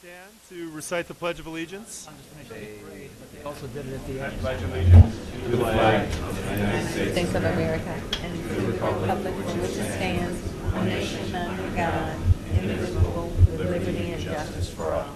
stand to recite the Pledge of Allegiance? They also did it at the end. Pledge allegiance to the flag of the United States of America and to the republic for which it stands, one nation under God, indivisible, with liberty and justice for all.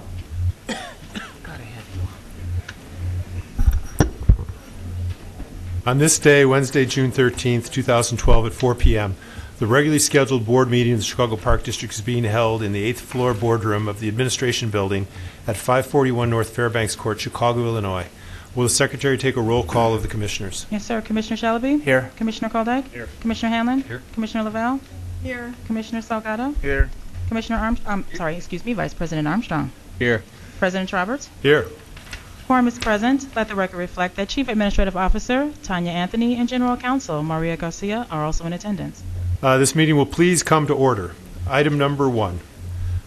On this day, Wednesday, June 13th, 2012, at 4 p.m., the regularly scheduled board meeting of the Chicago Park District is being held in the 8th floor boardroom of the Administration Building at 541 North Fairbanks Court, Chicago, Illinois. Will the Secretary take a roll call of the Commissioners? Yes, sir. Commissioner Shalaby? Here. Commissioner Koldeck? Here. Commissioner Hanlon? Here. Commissioner Lavelle? Here. Commissioner Salgado? Here. Commissioner Vice President Armstrong? Here. President Roberts? Here. Quorum is present. Let the record reflect that Chief Administrative Officer Tanya Anthony and General Counsel Maria Garcia are also in attendance. This meeting will please come to order. Item number 1,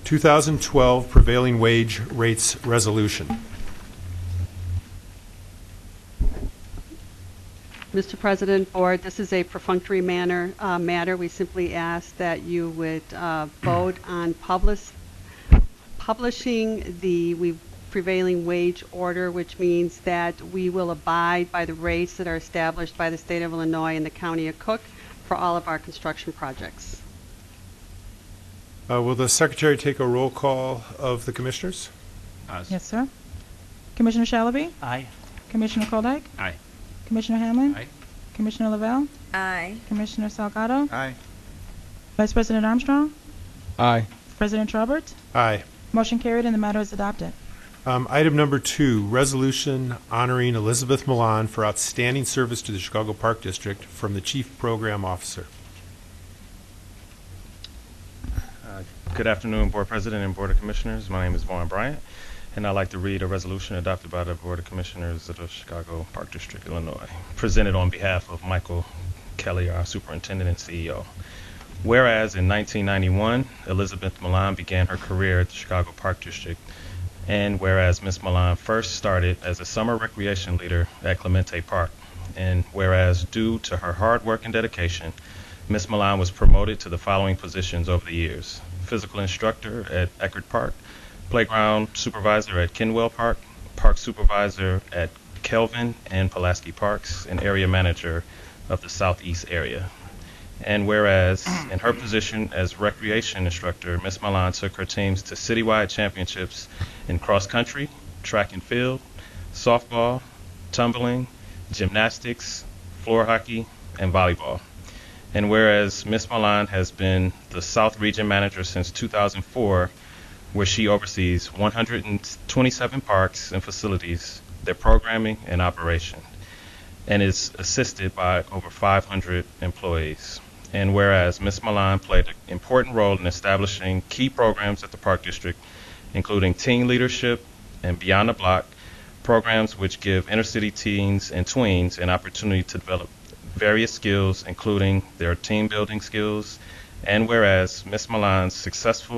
2012 Prevailing Wage Rates Resolution. Mr. President, Board, this is a perfunctory matter. We simply ask that you would vote on publishing the prevailing wage order, which means that we will abide by the rates that are established by the State of Illinois and the County of Cook for all of our construction projects. Will the Secretary take a roll call of the Commissioners? Yes, sir. Commissioner Shalaby? Aye. Commissioner Koldeck? Aye. Commissioner Hanlon? Aye. Commissioner Lavelle? Aye. Commissioner Salgado? Aye. Vice President Armstrong? Aye. President Roberts? Aye. Motion carried and the matter is adopted. Item number 2, resolution honoring Elizabeth Milan for outstanding service to the Chicago Park District from the Chief Program Officer. Good afternoon, Board President and Board of Commissioners. My name is Vaughn Bryant, and I'd like to read a resolution adopted by the Board of Commissioners of the Chicago Park District, Illinois, presented on behalf of Michael Kelly, our Superintendent and CEO. Whereas in 1991, Elizabeth Milan began her career at the Chicago Park District, and whereas Ms. Milan first started as a summer recreation leader at Clemente Park, and whereas due to her hard work and dedication, Ms. Milan was promoted to the following positions over the years: physical instructor at Eckerd Park, playground supervisor at Kenwell Park, park supervisor at Kelvin and Pulaski Parks, and area manager of the Southeast area. And whereas in her position as recreation instructor, Ms. Milan took her teams to citywide championships in cross country, track and field, softball, tumbling, gymnastics, floor hockey, and volleyball. And whereas Ms. Milan has been the South Region Manager since 2004, where she oversees 127 parks and facilities, their programming and operation, and is assisted by over 500 employees. And whereas Ms. Milan played an important role in establishing key programs at the Park District, including teen leadership and Beyond the Block, programs which give inner-city teens and tweens an opportunity to develop various skills, including their team-building skills. And whereas Ms. Milan's success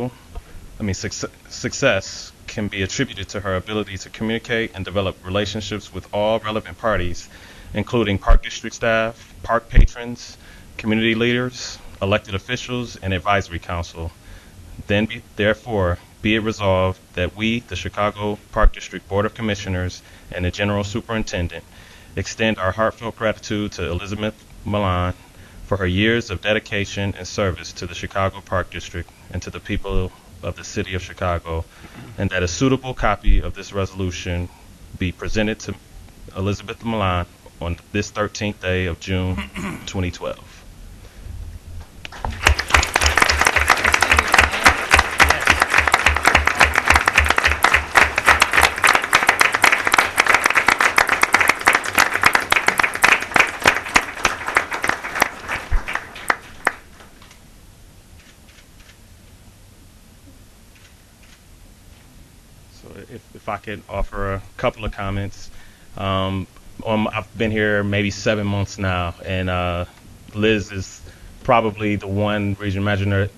can be attributed to her ability to communicate and develop relationships with all relevant parties, including Park District staff, park patrons, community leaders, elected officials, and advisory council. Therefore, be it resolved that we, the Chicago Park District Board of Commissioners and the General Superintendent, extend our heartfelt gratitude to Elizabeth Milan for her years of dedication and service to the Chicago Park District and to the people of the city of Chicago, and that a suitable copy of this resolution be presented to Elizabeth Milan on this 13th day of June 2012. If I could offer a couple of comments. I've been here maybe 7 months now, and Liz is probably the one region manager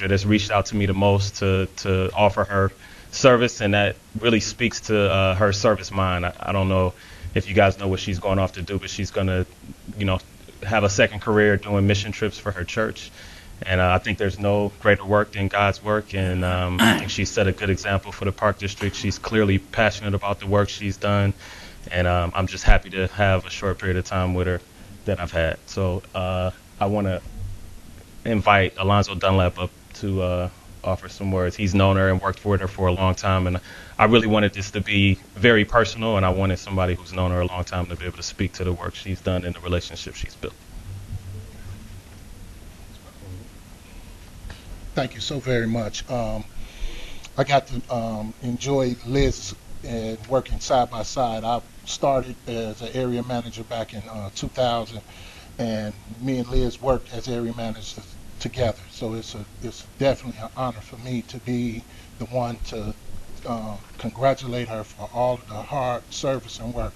that's reached out to me the most to offer her service, and that really speaks to her service mind. I don't know if you guys know what she's going off to do, but she's going to, have a second career doing mission trips for her church. And I think there's no greater work than God's work, and I think she set a good example for the Park District. She's clearly passionate about the work she's done, and I'm just happy to have a short period of time with her that I've had. So I want to invite Alonzo Dunlap up to offer some words. He's known her and worked with her for a long time, and I really wanted this to be very personal, and I wanted somebody who's known her a long time to be able to speak to the work she's done and the relationship she's built. Thank you so very much. I got to enjoy Liz and working side by side. I started as an area manager back in 2000, and me and Liz worked as area managers together. So it's definitely an honor for me to be the one to congratulate her for all of the hard service and work.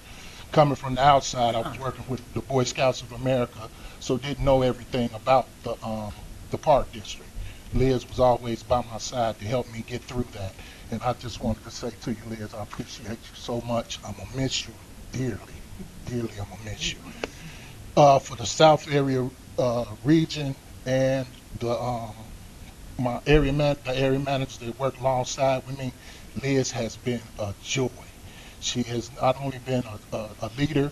Coming from the outside, I was working with the Boy Scouts of America, so didn't know everything about the Park District. Liz was always by my side to help me get through that. And I just wanted to say to you, Liz, I appreciate you so much. I'm going to miss you dearly. Dearly, I'm going to miss you. For the South area region and my area managers that work alongside with me, Liz has been a joy. She has not only been a leader,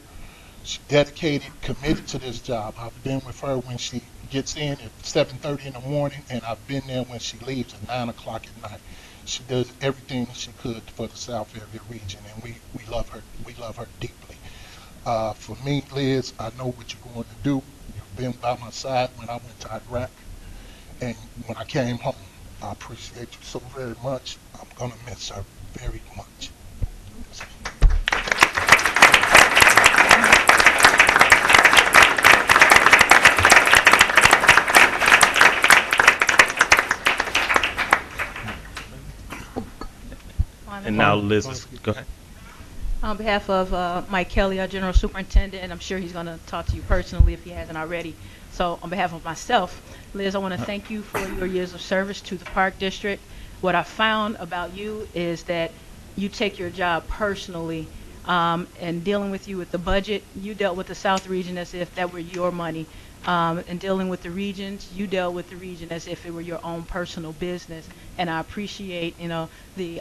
she's dedicated, committed to this job. I've been with her when she gets in at 7:30 in the morning, and I've been there when she leaves at 9 o'clock at night. She does everything she could for the South area region, and we love her. We love her deeply. For me, Liz, I know what you're going to do. You've been by my side when I went to Iraq, and when I came home. I appreciate you so very much. I'm going to miss her very much. And now Liz, go ahead. On behalf of Mike Kelly, our General Superintendent, and I'm sure he's going to talk to you personally if he hasn't already. So on behalf of myself, Liz, I want to thank you for your years of service to the Park District. What I found about you is that you take your job personally, and dealing with you with the budget, you dealt with the South region as if that were your money. And dealing with the regions, you dealt with the region as if it were your own personal business. And I appreciate, the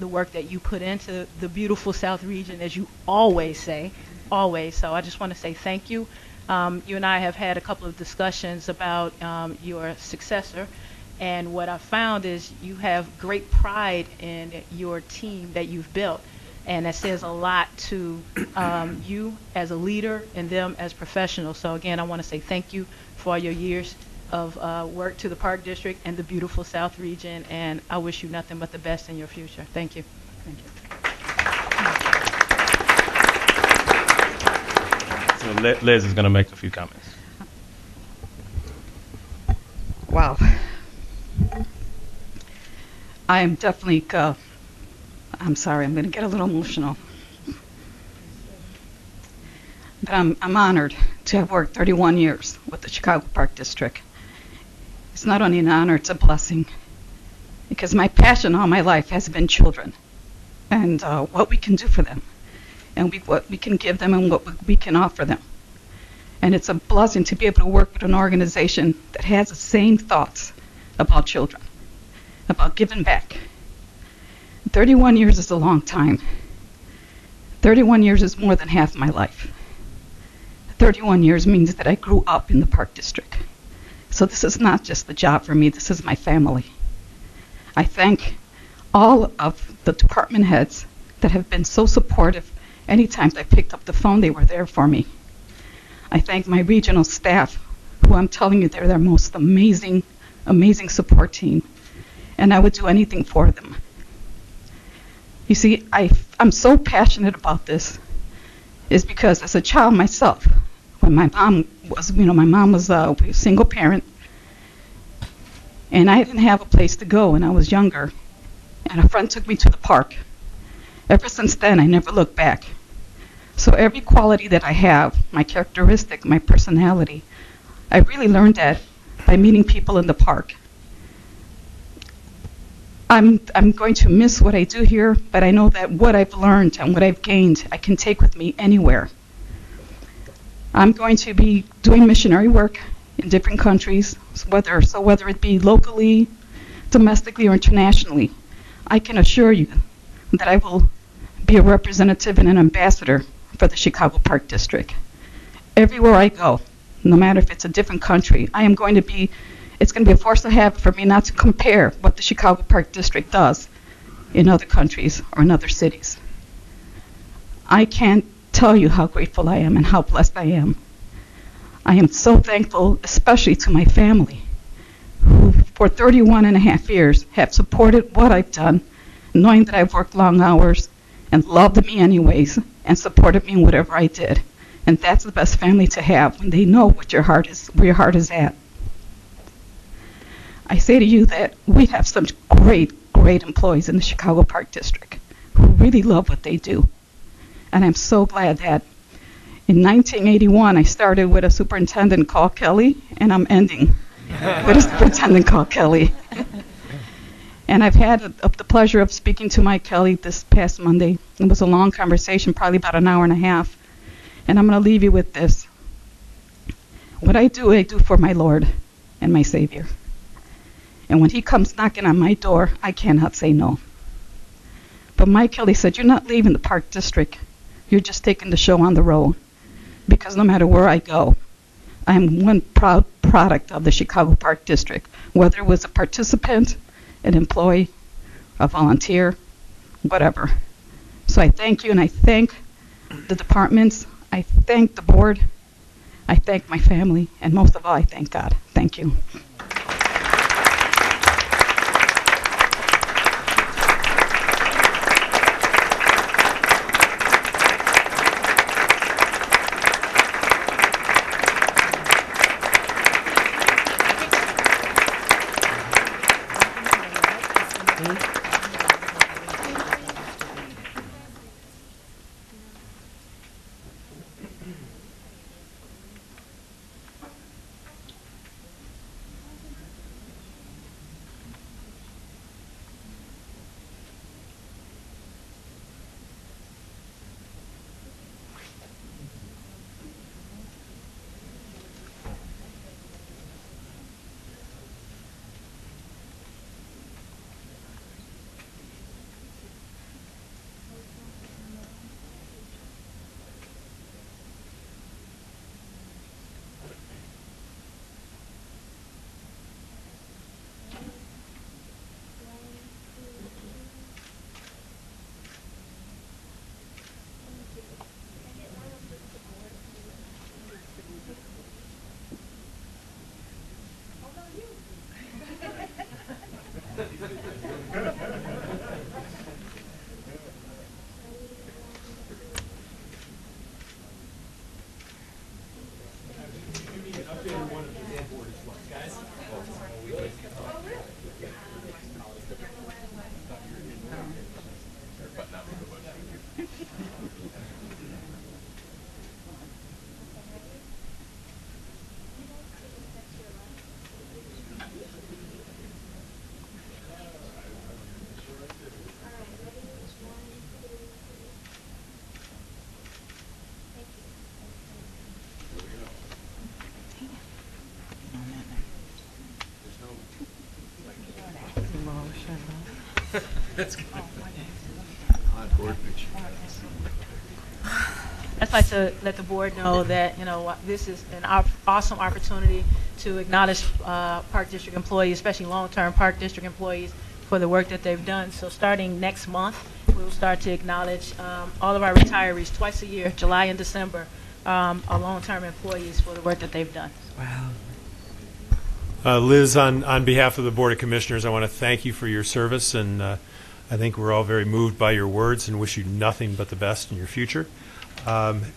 work that you put into the beautiful South region, as you always say, always. So I just want to say thank you. You and I have had a couple of discussions about your successor, and what I found is you have great pride in your team that you've built. And that says a lot to you as a leader and them as professionals. So again, I want to say thank you for all your years of work to the Park District and the beautiful South region. And I wish you nothing but the best in your future. Thank you. Thank you. So Liz is going to make a few comments. Wow. I am definitely... I'm sorry, I'm going to get a little emotional. But I'm honored to have worked 31 years with the Chicago Park District. It's not only an honor, it's a blessing. Because my passion all my life has been children and what we can do for them and what we can give them and what we can offer them. And it's a blessing to be able to work with an organization that has the same thoughts about children, about giving back. 31 years is a long time. 31 years is more than half my life. 31 years means that I grew up in the Park District. So this is not just the job for me, this is my family. I thank all of the department heads that have been so supportive. Anytime I picked up the phone, they were there for me. I thank my regional staff, who I'm telling you, they're their most amazing, amazing support team. And I would do anything for them. You see, I'm so passionate about this is because as a child myself, when my mom was a single parent, and I didn't have a place to go when I was younger, and a friend took me to the park. Ever since then, I never looked back. So every quality that I have, my characteristic, my personality, I really learned that by meeting people in the park. I'm going to miss what I do here, but I know that what I've learned and what I've gained, I can take with me anywhere. I'm going to be doing missionary work in different countries, whether it be locally, domestically, or internationally, I can assure you that I will be a representative and an ambassador for the Chicago Park District. Everywhere I go, no matter if it's a different country, it's going to be a force of habit for me not to compare what the Chicago Park District does in other countries or in other cities. I can't tell you how grateful I am and how blessed I am. I am so thankful, especially to my family, who for 31 and a half years have supported what I've done, knowing that I've worked long hours and loved me anyways and supported me in whatever I did. And that's the best family to have, when they know what where your heart is at. I say to you that we have some great employees in the Chicago Park District who really love what they do. And I'm so glad that in 1981 I started with a superintendent called Kelly, and I'm ending with a superintendent called Kelly. And I've had the pleasure of speaking to Mike Kelly this past Monday. It was a long conversation, probably about an hour and a half. And I'm going to leave you with this. What I do for my Lord and my Savior. And when he comes knocking on my door, I cannot say no. But Mike Kelly said, you're not leaving the Park District. You're just taking the show on the road. Because no matter where I go, I'm one proud product of the Chicago Park District. Whether it was a participant, an employee, a volunteer, whatever. So I thank you, and I thank the departments. I thank the board. I thank my family. And most of all, I thank God. Thank you. I'd like to let the board know that, this is an awesome opportunity to acknowledge Park District employees, especially long-term Park District employees, for the work that they've done. So starting next month, we will start to acknowledge all of our retirees twice a year, July and December, our long-term employees for the work that they've done. Wow. Liz, on behalf of the Board of Commissioners, I want to thank you for your service, and I think we're all very moved by your words and wish you nothing but the best in your future.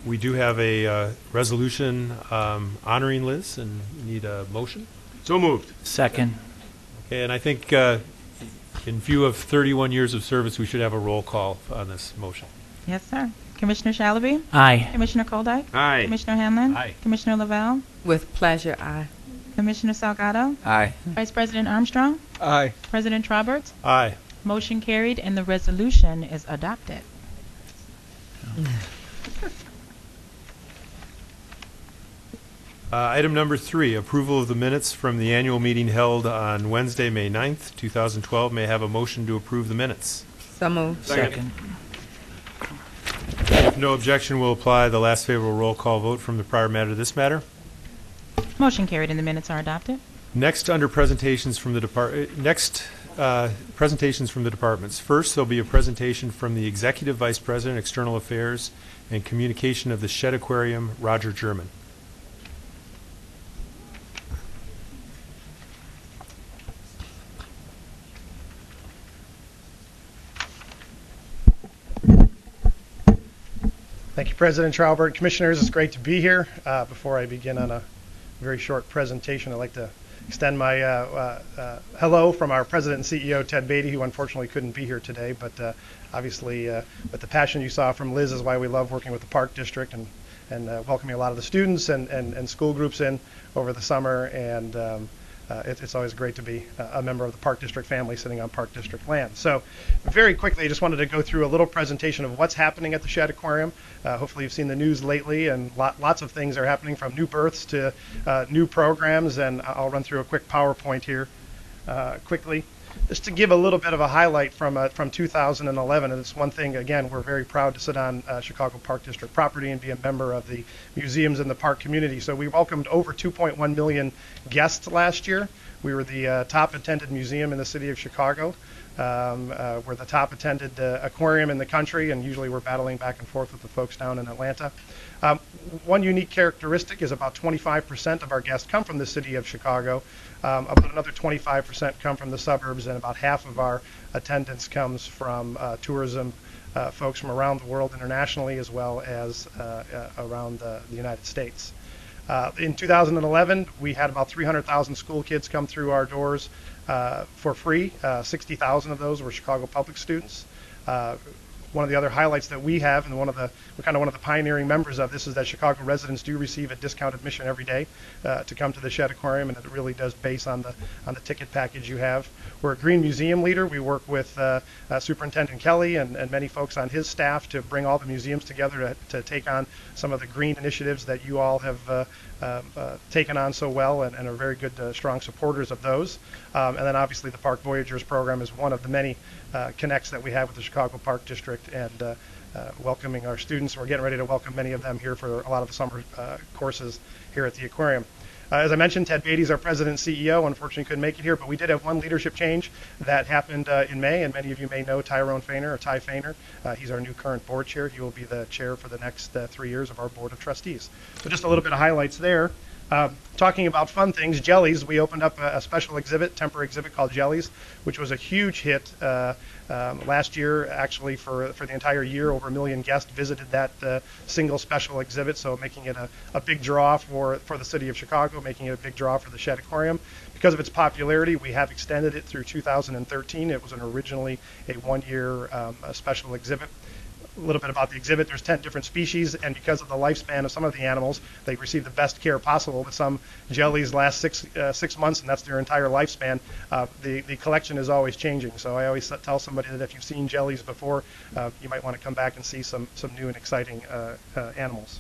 We do have a resolution honoring Liz, and we need a motion. So moved. Second. Okay, and I think in view of 31 years of service, we should have a roll call on this motion. Yes, sir. Commissioner Shalaby? Aye. Commissioner Koldyke? Aye. Commissioner Hanlon? Aye. Commissioner Lavelle? With pleasure, aye. Commissioner Salgado? Aye. Vice President Armstrong? Aye. President Roberts? Aye. Motion carried, and the resolution is adopted. Item number 3, approval of the minutes from the annual meeting held on Wednesday, May 9th, 2012. May I have a motion to approve the minutes? So moved. Second. If no objection, we'll apply the last favorable roll call vote from the prior matter to this matter. Motion carried and the minutes are adopted. Next, under presentations from the presentations from the departments. First, there'll be a presentation from the Executive Vice President, External Affairs and Communication of the Shed Aquarium, Roger German. Thank you, President Traubert. Commissioners, it's great to be here. Before I begin on a very short presentation, I'd like to extend my hello from our President and CEO, Ted Beatty, who unfortunately couldn't be here today. But obviously, with the passion you saw from Liz is why we love working with the Park District and welcoming a lot of the students and school groups in over the summer. And it's always great to be a member of the Park District family sitting on Park District land. So very quickly, I just wanted to go through a little presentation of what's happening at the Shed Aquarium. Hopefully you've seen the news lately, and lots of things are happening, from new births to new programs, and I'll run through a quick PowerPoint here quickly. Just to give a little bit of a highlight from 2011, and it's one thing, again, we're very proud to sit on Chicago Park District property and be a member of the museums in the park community. So we welcomed over 2.1 million guests last year. We were the top attended museum in the city of Chicago. We're the top attended aquarium in the country, and usually we're battling back and forth with the folks down in Atlanta. One unique characteristic is about 25% of our guests come from the city of Chicago. About another 25% come from the suburbs, and about half of our attendance comes from tourism folks from around the world internationally, as well as around the United States. In 2011, we had about 300,000 school kids come through our doors for free. 60,000 of those were Chicago public students. One of the other highlights that we have, and we're kind of one of the pioneering members of this, is that Chicago residents do receive a discounted admission every day to come to the Shed Aquarium, and it really does base on the ticket package you have. We're a green museum leader. We work with Superintendent Kelly and many folks on his staff to bring all the museums together to take on some of the green initiatives that you all have taken on so well, and are very good, strong supporters of those. And then obviously the Park Voyagers program is one of the many connects that we have with the Chicago Park District, and welcoming our students. We're getting ready to welcome many of them here for a lot of the summer courses here at the aquarium. As I mentioned, Ted Beatty is our president and CEO. Unfortunately, couldn't make it here, but we did have one leadership change that happened in May, and many of you may know Tyrone Fainer, or Ty Fainer. He's our new current board chair. He will be the chair for the next 3 years of our board of trustees. So just a little bit of highlights there. Talking about fun things, Jellies, we opened up a special exhibit, temporary exhibit called Jellies, which was a huge hit last year. Actually, for the entire year, over 1 million guests visited that single special exhibit, so making it a big draw for the city of Chicago, making it a big draw for the Shed Aquarium. Because of its popularity, we have extended it through 2013. It was originally a one-year special exhibit. A little bit about the exhibit. There's 10 different species, and because of the lifespan of some of the animals, they receive the best care possible. But some jellies last six months, and that's their entire lifespan. The collection is always changing. So I always tell somebody that if you've seen jellies before, you might want to come back and see some new and exciting animals.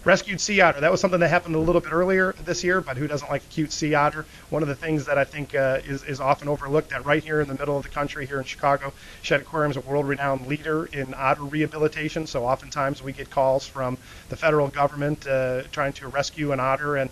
Rescued sea otter. That was something that happened a little bit earlier this year, but who doesn't like a cute sea otter? One of the things that I think is often overlooked, that right here in the middle of the country, here in Chicago, Shed Aquarium is a world-renowned leader in otter rehabilitation. So oftentimes we get calls from the federal government trying to rescue an otter, and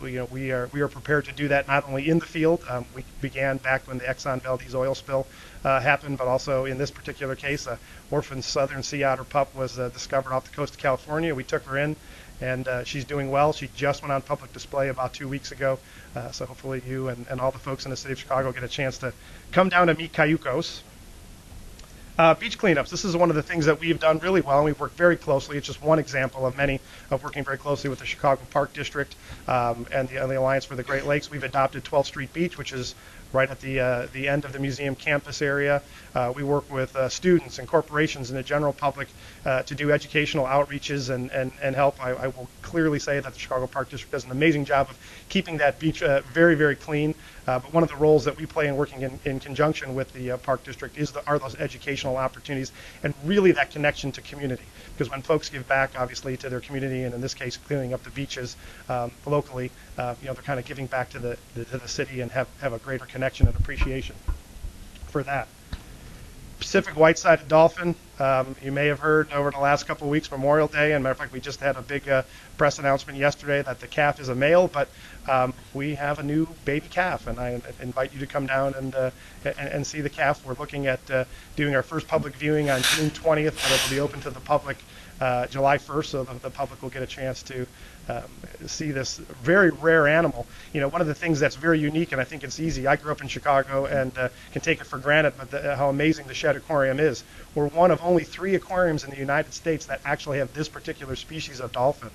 we are prepared to do that not only in the field. We began back when the Exxon Valdez oil spill happened, but also in this particular case, a orphan southern sea otter pup was discovered off the coast of California. We took her in, and she's doing well. She just went on public display about 2 weeks ago, so hopefully you and all the folks in the city of Chicago get a chance to come down and meet Cayucos. Beach cleanups. This is one of the things that we've done really well, and we've worked very closely. It's just one example of many of working very closely with the Chicago Park District and the Alliance for the Great Lakes. We've adopted 12th Street Beach, which is right at the end of the museum campus area. We work with students and corporations and the general public to do educational outreaches and help. I will clearly say that the Chicago Park District does an amazing job of keeping that beach very, very clean. But one of the roles that we play in working in conjunction with the Park District are those educational opportunities and really that connection to community. Because when folks give back, obviously, to their community, and in this case, cleaning up the beaches locally, they're kind of giving back to the city and have a greater connection and appreciation for that. Pacific white-sided dolphin, you may have heard over the last couple of weeks, Memorial Day, and matter of fact, we just had a big press announcement yesterday that the calf is a male, but we have a new baby calf, and I invite you to come down and see the calf. We're looking at doing our first public viewing on June 20th, but it'll be open to the public July 1st, so the public will get a chance to see this very rare animal. One of the things that's very unique, and I think it's easy, I grew up in Chicago and can take it for granted, but how amazing the Shedd Aquarium is. We're one of only 3 aquariums in the United States that actually have this particular species of dolphin.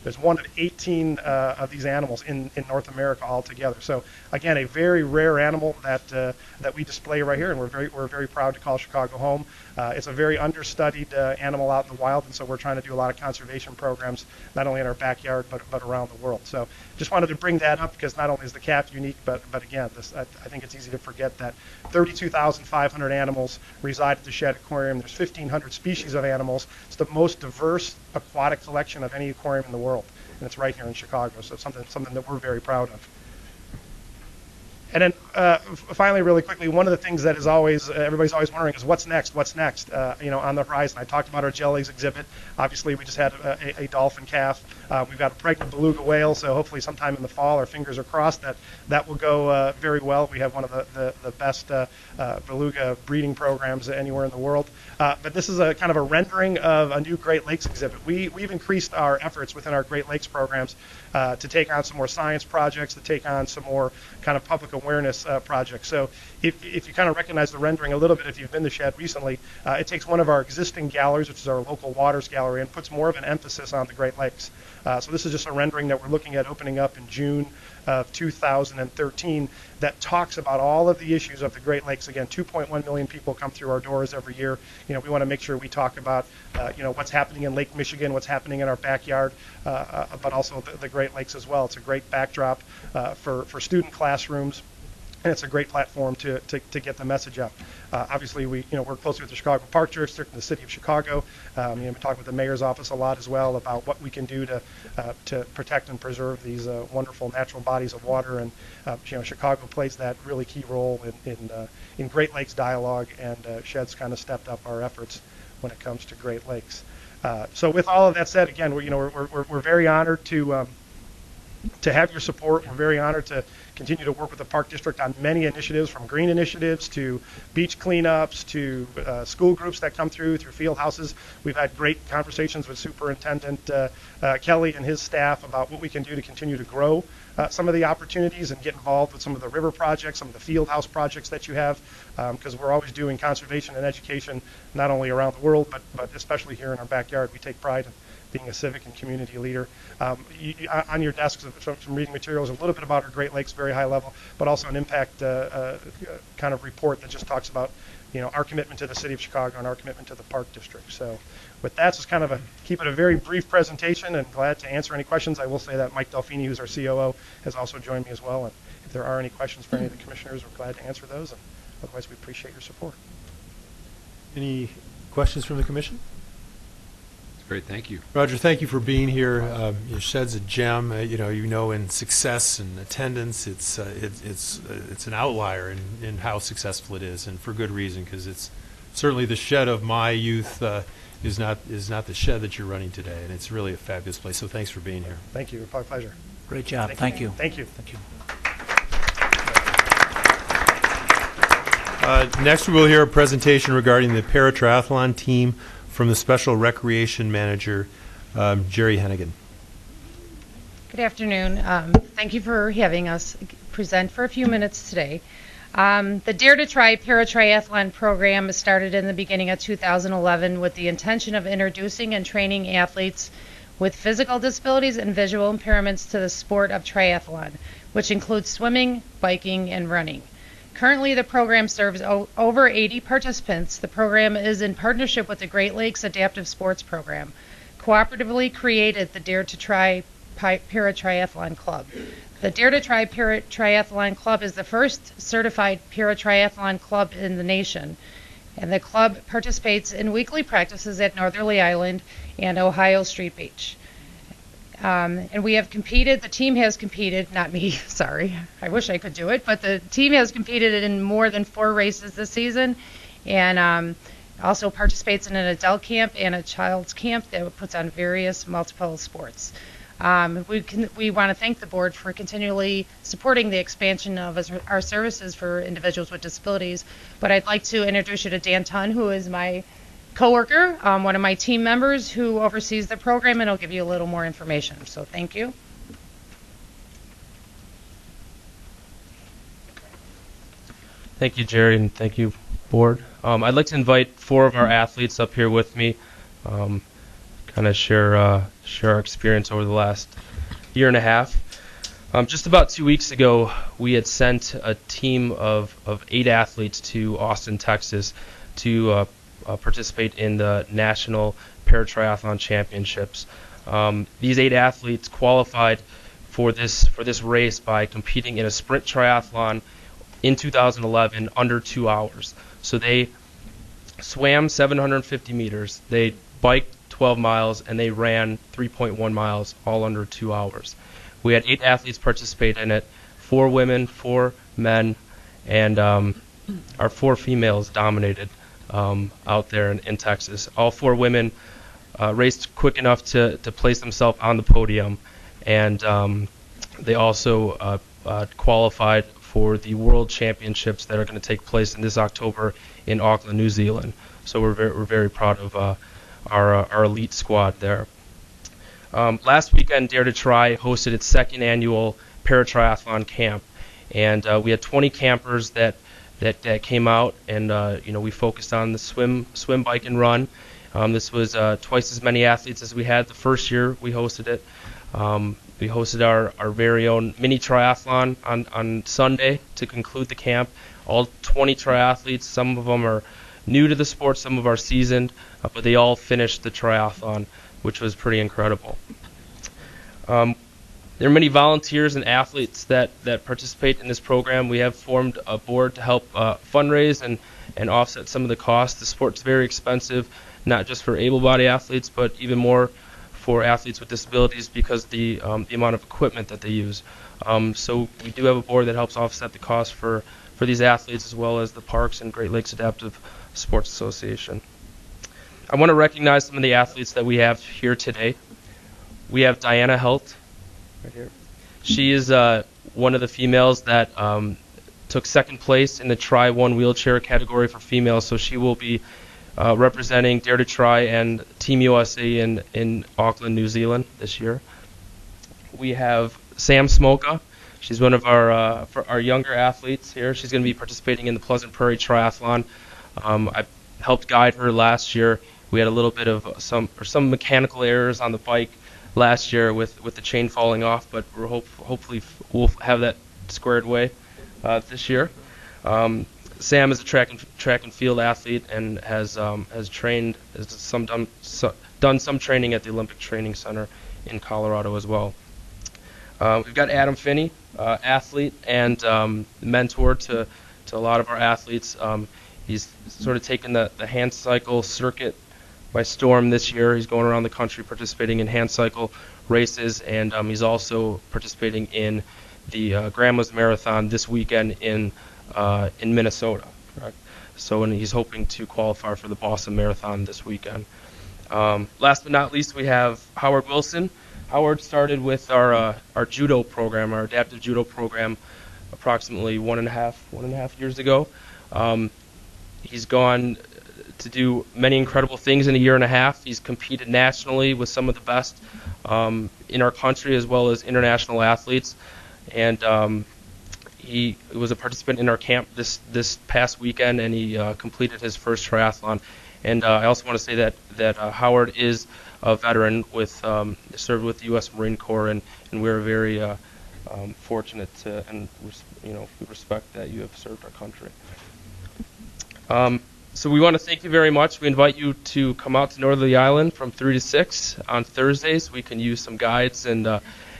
There's one of 18 of these animals in North America altogether. So again, a very rare animal that we display right here, and we're very proud to call Chicago home. It's a very understudied animal out in the wild, and so we're trying to do a lot of conservation programs, not only in our backyard but around the world. So just wanted to bring that up because not only is the calf unique, but again, I think it's easy to forget that 32,500 animals reside at the Shedd Aquarium. There's 1,500 species of animals. It's the most diverse aquatic collection of any aquarium in the world, and it's right here in Chicago. So it's something that we're very proud of. And then finally, really quickly, one of the things that is always everybody's always wondering is what's next? What's next? On the horizon. I talked about our jellies exhibit. Obviously, we just had a dolphin calf. We've got a pregnant beluga whale, so hopefully sometime in the fall, our fingers are crossed that will go very well. We have one of the best beluga breeding programs anywhere in the world. But this is a kind of a rendering of a new Great Lakes exhibit. We've increased our efforts within our Great Lakes programs to take on some more science projects, to take on some more kind of public awareness projects. So if you kind of recognize the rendering a little bit, if you've been to Shedd recently, it takes one of our existing galleries, which is our local waters gallery, and puts more of an emphasis on the Great Lakes. So this is just a rendering that we're looking at opening up in June of 2013 that talks about all of the issues of the Great Lakes. Again, 2.1 million people come through our doors every year. We want to make sure we talk about what's happening in Lake Michigan, what's happening in our backyard, but also the Great Lakes as well. It's a great backdrop for student classrooms, and it's a great platform to get the message out. Obviously, we work closely with the Chicago Park District and the City of Chicago. We talk with the Mayor's office a lot as well about what we can do to protect and preserve these wonderful natural bodies of water. And Chicago plays that really key role in Great Lakes dialogue, and Shedd's kind of stepped up our efforts when it comes to Great Lakes. So with all of that said, again, we're very honored to have your support. We're very honored to continue to work with the Park District on many initiatives, from green initiatives to beach cleanups to school groups that come through field houses. We've had great conversations with Superintendent Kelly and his staff about what we can do to continue to grow some of the opportunities and get involved with some of the river projects, some of the field house projects that you have, because we're always doing conservation and education not only around the world, but especially here in our backyard. We take pride in being a civic and community leader. On your desks, some reading materials, a little bit about our Great Lakes, very high level, but also an impact kind of report that just talks about our commitment to the City of Chicago and our commitment to the Park District. So with that, just kind of keep it a very brief presentation, and glad to answer any questions. I will say that Mike Delfini, who's our COO, has also joined me as well, and if there are any questions for any of the commissioners, we're glad to answer those, and otherwise we appreciate your support. Any questions from the commission? Great, thank you. Roger, thank you for being here. Shedd's a gem. In success and attendance, it's an outlier in how successful it is, and for good reason, because it's certainly the Shedd of my youth is not the Shedd that you're running today, and it's really a fabulous place. So thanks for being here. Thank you. My pleasure. Great job. Thank you. Thank you. Thank you. Next, we will hear a presentation regarding the Paratriathlon team from the Special Recreation Manager, Jerry Hennigan. Good afternoon. Thank you for having us present for a few minutes today. The Dare to Try Paratriathlon program started in the beginning of 2011 with the intention of introducing and training athletes with physical disabilities and visual impairments to the sport of triathlon, which includes swimming, biking, and running. Currently, the program serves over 80 participants. The program is in partnership with the Great Lakes Adaptive Sports Program, cooperatively created the Dare to Try Paratriathlon Club. The Dare to Try Paratriathlon Club is the first certified paratriathlon club in the nation, and the club participates in weekly practices at Northerly Island and Ohio Street Beach. And we have competed, the team has competed, not me, sorry, I wish I could do it, but the team has competed in more than 4 races this season, and also participates in an adult camp and a child's camp that puts on various multiple sports. We want to thank the board for continually supporting the expansion of our services for individuals with disabilities, but I'd like to introduce you to Dan Tunn, who is my coworker, one of my team members who oversees the program, and I'll give you a little more information. So thank you. Thank you, Jerry, and thank you, board. I'd like to invite 4 of our athletes up here with me, kind of share our experience over the last year and a half. Just about 2 weeks ago, we had sent a team of 8 athletes to Austin, Texas, to participate in the National Paratriathlon Championships. These 8 athletes qualified for this race by competing in a sprint triathlon in 2011 under 2 hours. So they swam 750 meters, they biked 12 miles, and they ran 3.1 miles, all under 2 hours. We had 8 athletes participate in it, 4 women, 4 men, and our 4 females dominated out there in Texas. All 4 women raced quick enough to place themselves on the podium, and they also qualified for the World Championships that are going to take place in this October in Auckland, New Zealand. So we're very proud of our elite squad there. Last weekend, Dare to Try hosted its 2nd annual Paratriathlon Camp, and we had 20 campers that came out, and we focused on the swim, bike, and run. This was twice as many athletes as we had the first year we hosted it. We hosted our very own mini triathlon on Sunday to conclude the camp. All 20 triathletes, some of them are new to the sport, some of them are seasoned, but they all finished the triathlon, which was pretty incredible. There are many volunteers and athletes that participate in this program. We have formed a board to help fundraise and offset some of the costs. The sport's very expensive, not just for able-bodied athletes, but even more for athletes with disabilities because the amount of equipment that they use. So we do have a board that helps offset the cost for these athletes, as well as the Parks and Great Lakes Adaptive Sports Association. I want to recognize some of the athletes that we have here today. We have Diana Helt, right here. She is one of the females that took 2nd place in the Try One wheelchair category for females, so she will be representing Dare to Try and Team USA in Auckland, New Zealand this year. We have Sam Smoka. She's one of our younger athletes here. She's going to be participating in the Pleasant Prairie Triathlon. I helped guide her last year. We had a little bit of some mechanical errors on the bike last year with the chain falling off, but we're hopefully we'll have that squared away this year. Sam is a track and field athlete and has trained, done some training at the Olympic Training Center in Colorado as well. We've got Adam Finney, athlete and mentor to a lot of our athletes. He's sort of taken the hand cycle circuit by storm this year. He's going around the country participating in hand cycle races, and he's also participating in the Grandma's Marathon this weekend in Minnesota. Correct? So, and he's hoping to qualify for the Boston Marathon this weekend. Last but not least, we have Howard Wilson. Howard started with our judo program, our adaptive judo program, approximately one and a half years ago. He's gone to do many incredible things in a year and a half. He's competed nationally with some of the best in our country, as well as international athletes. And he was a participant in our camp this past weekend, and he completed his first triathlon. And I also want to say that Howard is a veteran served with the U.S. Marine Corps, and we're very fortunate to, and we respect that you have served our country. So we want to thank you very much. We invite you to come out to Northerly Island from 3 to 6 on Thursdays. We can use some guides and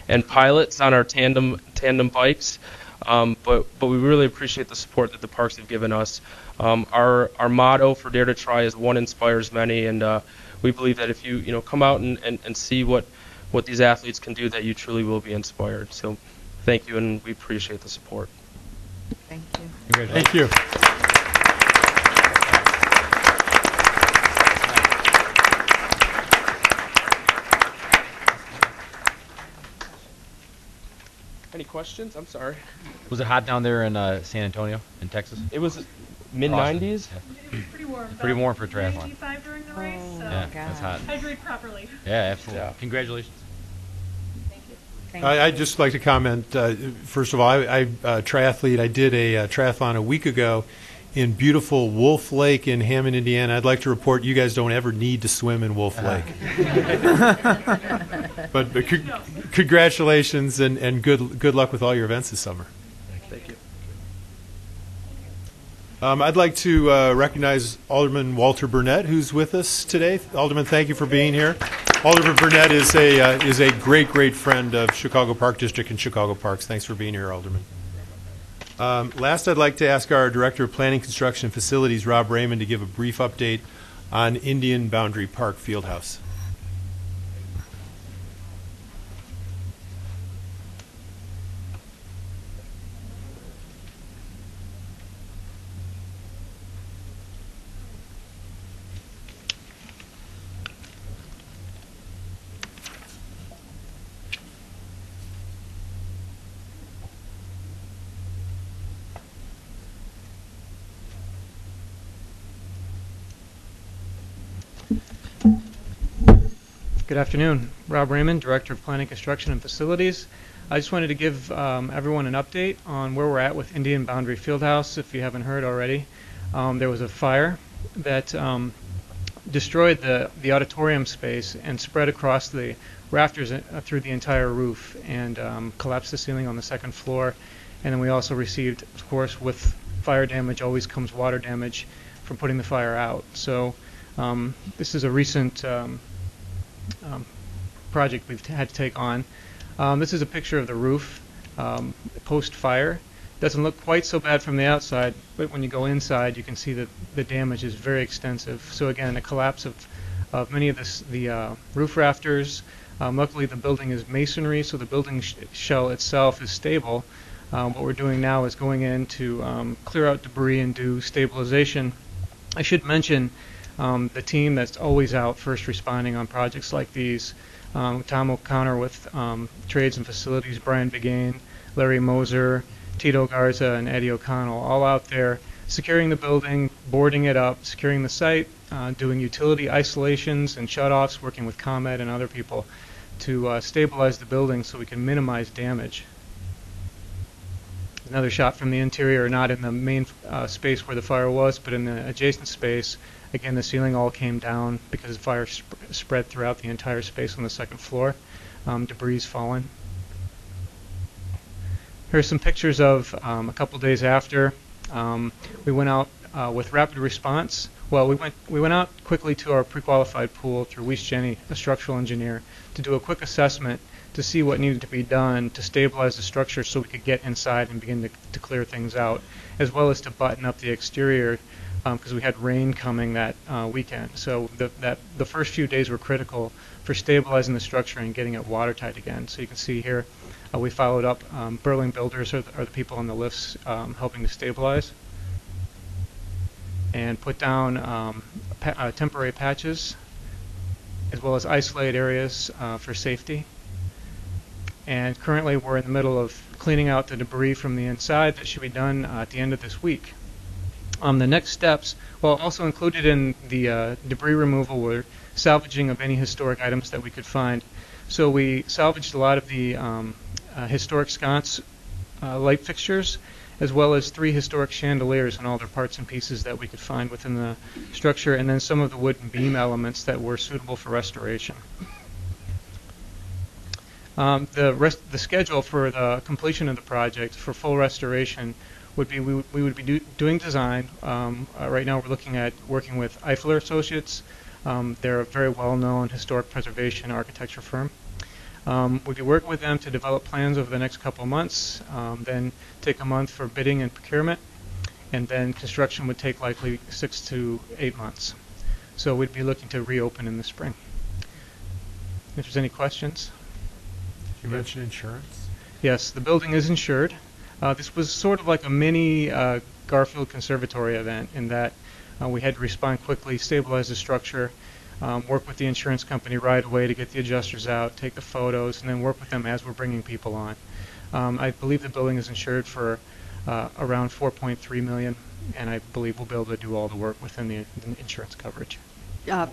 and pilots on our tandem bikes. But we really appreciate the support that the parks have given us. Our motto for Dare to Try is one inspires many, and we believe that if you come out and see what these athletes can do, that you truly will be inspired. So thank you, and we appreciate the support. Thank you. Thank you. Any questions? I'm sorry. Was it hot down there in San Antonio, in Texas? It was mid-90s. Pretty warm. Pretty warm for triathlon. 85 during the race. So Yeah, that's hot. hydrate properly. Yeah, absolutely. Yeah. Congratulations. I'd just like to comment, first of all, I triathlete. I did a triathlon a week ago in beautiful Wolf Lake in Hammond, Indiana. I'd like to report you guys don't ever need to swim in Wolf Lake. But congratulations and good luck with all your events this summer. Thank you. I'd like to recognize Alderman Walter Burnett, who's with us today. Alderman, thank you for being here. Alderman Burnett is a great friend of Chicago Park District and Chicago Parks. Thanks for being here, Alderman. Last, I'd like to ask our Director of Planning, Construction, and Facilities, Rob Raymond, to give a brief update on Indian Boundary Park Fieldhouse. Good afternoon. Rob Raymond, Director of Planning, Construction, and Facilities. I just wanted to give everyone an update on where we're at with Indian Boundary Fieldhouse, if you haven't heard already. There was a fire that destroyed the auditorium space and spread across the rafters through the entire roof and collapsed the ceiling on the second floor. And then we also received, of course, with fire damage always comes water damage from putting the fire out. So this is a recent project we've had to take on. This is a picture of the roof post-fire. Doesn't look quite so bad from the outside, but when you go inside, you can see that the damage is very extensive. So again, a collapse of many of the roof rafters. Luckily, the building is masonry, so the building shell itself is stable. What we're doing now is going in to clear out debris and do stabilization. I should mention the team that's always out first responding on projects like these. Tom O'Connor with Trades and Facilities, Brian Begain, Larry Moser, Tito Garza, and Eddie O'Connell, all out there securing the building, boarding it up, securing the site, doing utility isolations and shutoffs, working with ComEd and other people to stabilize the building so we can minimize damage. Another shot from the interior, not in the main space where the fire was, but in the adjacent space. Again, the ceiling all came down because the fire spread throughout the entire space on the second floor. Debris fallen. Here's some pictures of a couple days after. We went out with rapid response. Well, we went out quickly to our pre-qualified pool through Weiss Jenny, a structural engineer, to do a quick assessment to see what needed to be done to stabilize the structure so we could get inside and begin to clear things out, as well as to button up the exterior because we had rain coming that weekend. So the first few days were critical for stabilizing the structure and getting it watertight again. So you can see here we followed up. Burling Builders are the people on the lifts helping to stabilize and put down temporary patches as well as isolate areas for safety. And currently we're in the middle of cleaning out the debris from the inside. That should be done at the end of this week. The next steps, well, also included in the debris removal were salvaging of any historic items that we could find. So we salvaged a lot of the historic sconce light fixtures, as well as 3 historic chandeliers and all their parts and pieces that we could find within the structure, and then some of the wood and beam elements that were suitable for restoration. The schedule for the completion of the project for full restoration would be we would be doing design. Right now we're looking at working with Eifler Associates. They're a very well-known historic preservation architecture firm. We'll be working with them to develop plans over the next couple of months, then take a month for bidding and procurement, and then construction would take likely 6 to 8 months. So we'd be looking to reopen in the spring. If there's any questions? You mentioned insurance? Yes, the building is insured. This was sort of like a mini Garfield Conservatory event in that we had to respond quickly, stabilize the structure, work with the insurance company right away to get the adjusters out, take the photos, and then work with them as we're bringing people on. I believe the building is insured for around $4.3 million, and I believe we'll be able to do all the work within the insurance coverage.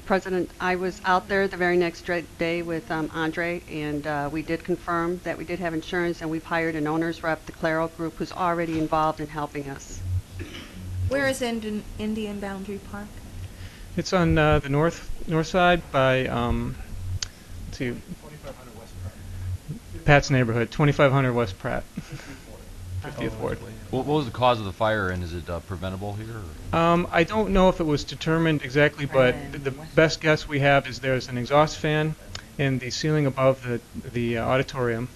President, I was out there the very next day with Andre, and we did confirm that we did have insurance, and we've hired an owner's rep, the Claro Group, who's already involved in helping us. Where is Indian Boundary Park? It's on the north side by, let's see, Pat's neighborhood, 2500 West Pratt. 50th Ward. What was the cause of the fire, and is it preventable here? I don't know if it was determined exactly, but the best guess we have is there's an exhaust fan in the ceiling above the auditorium,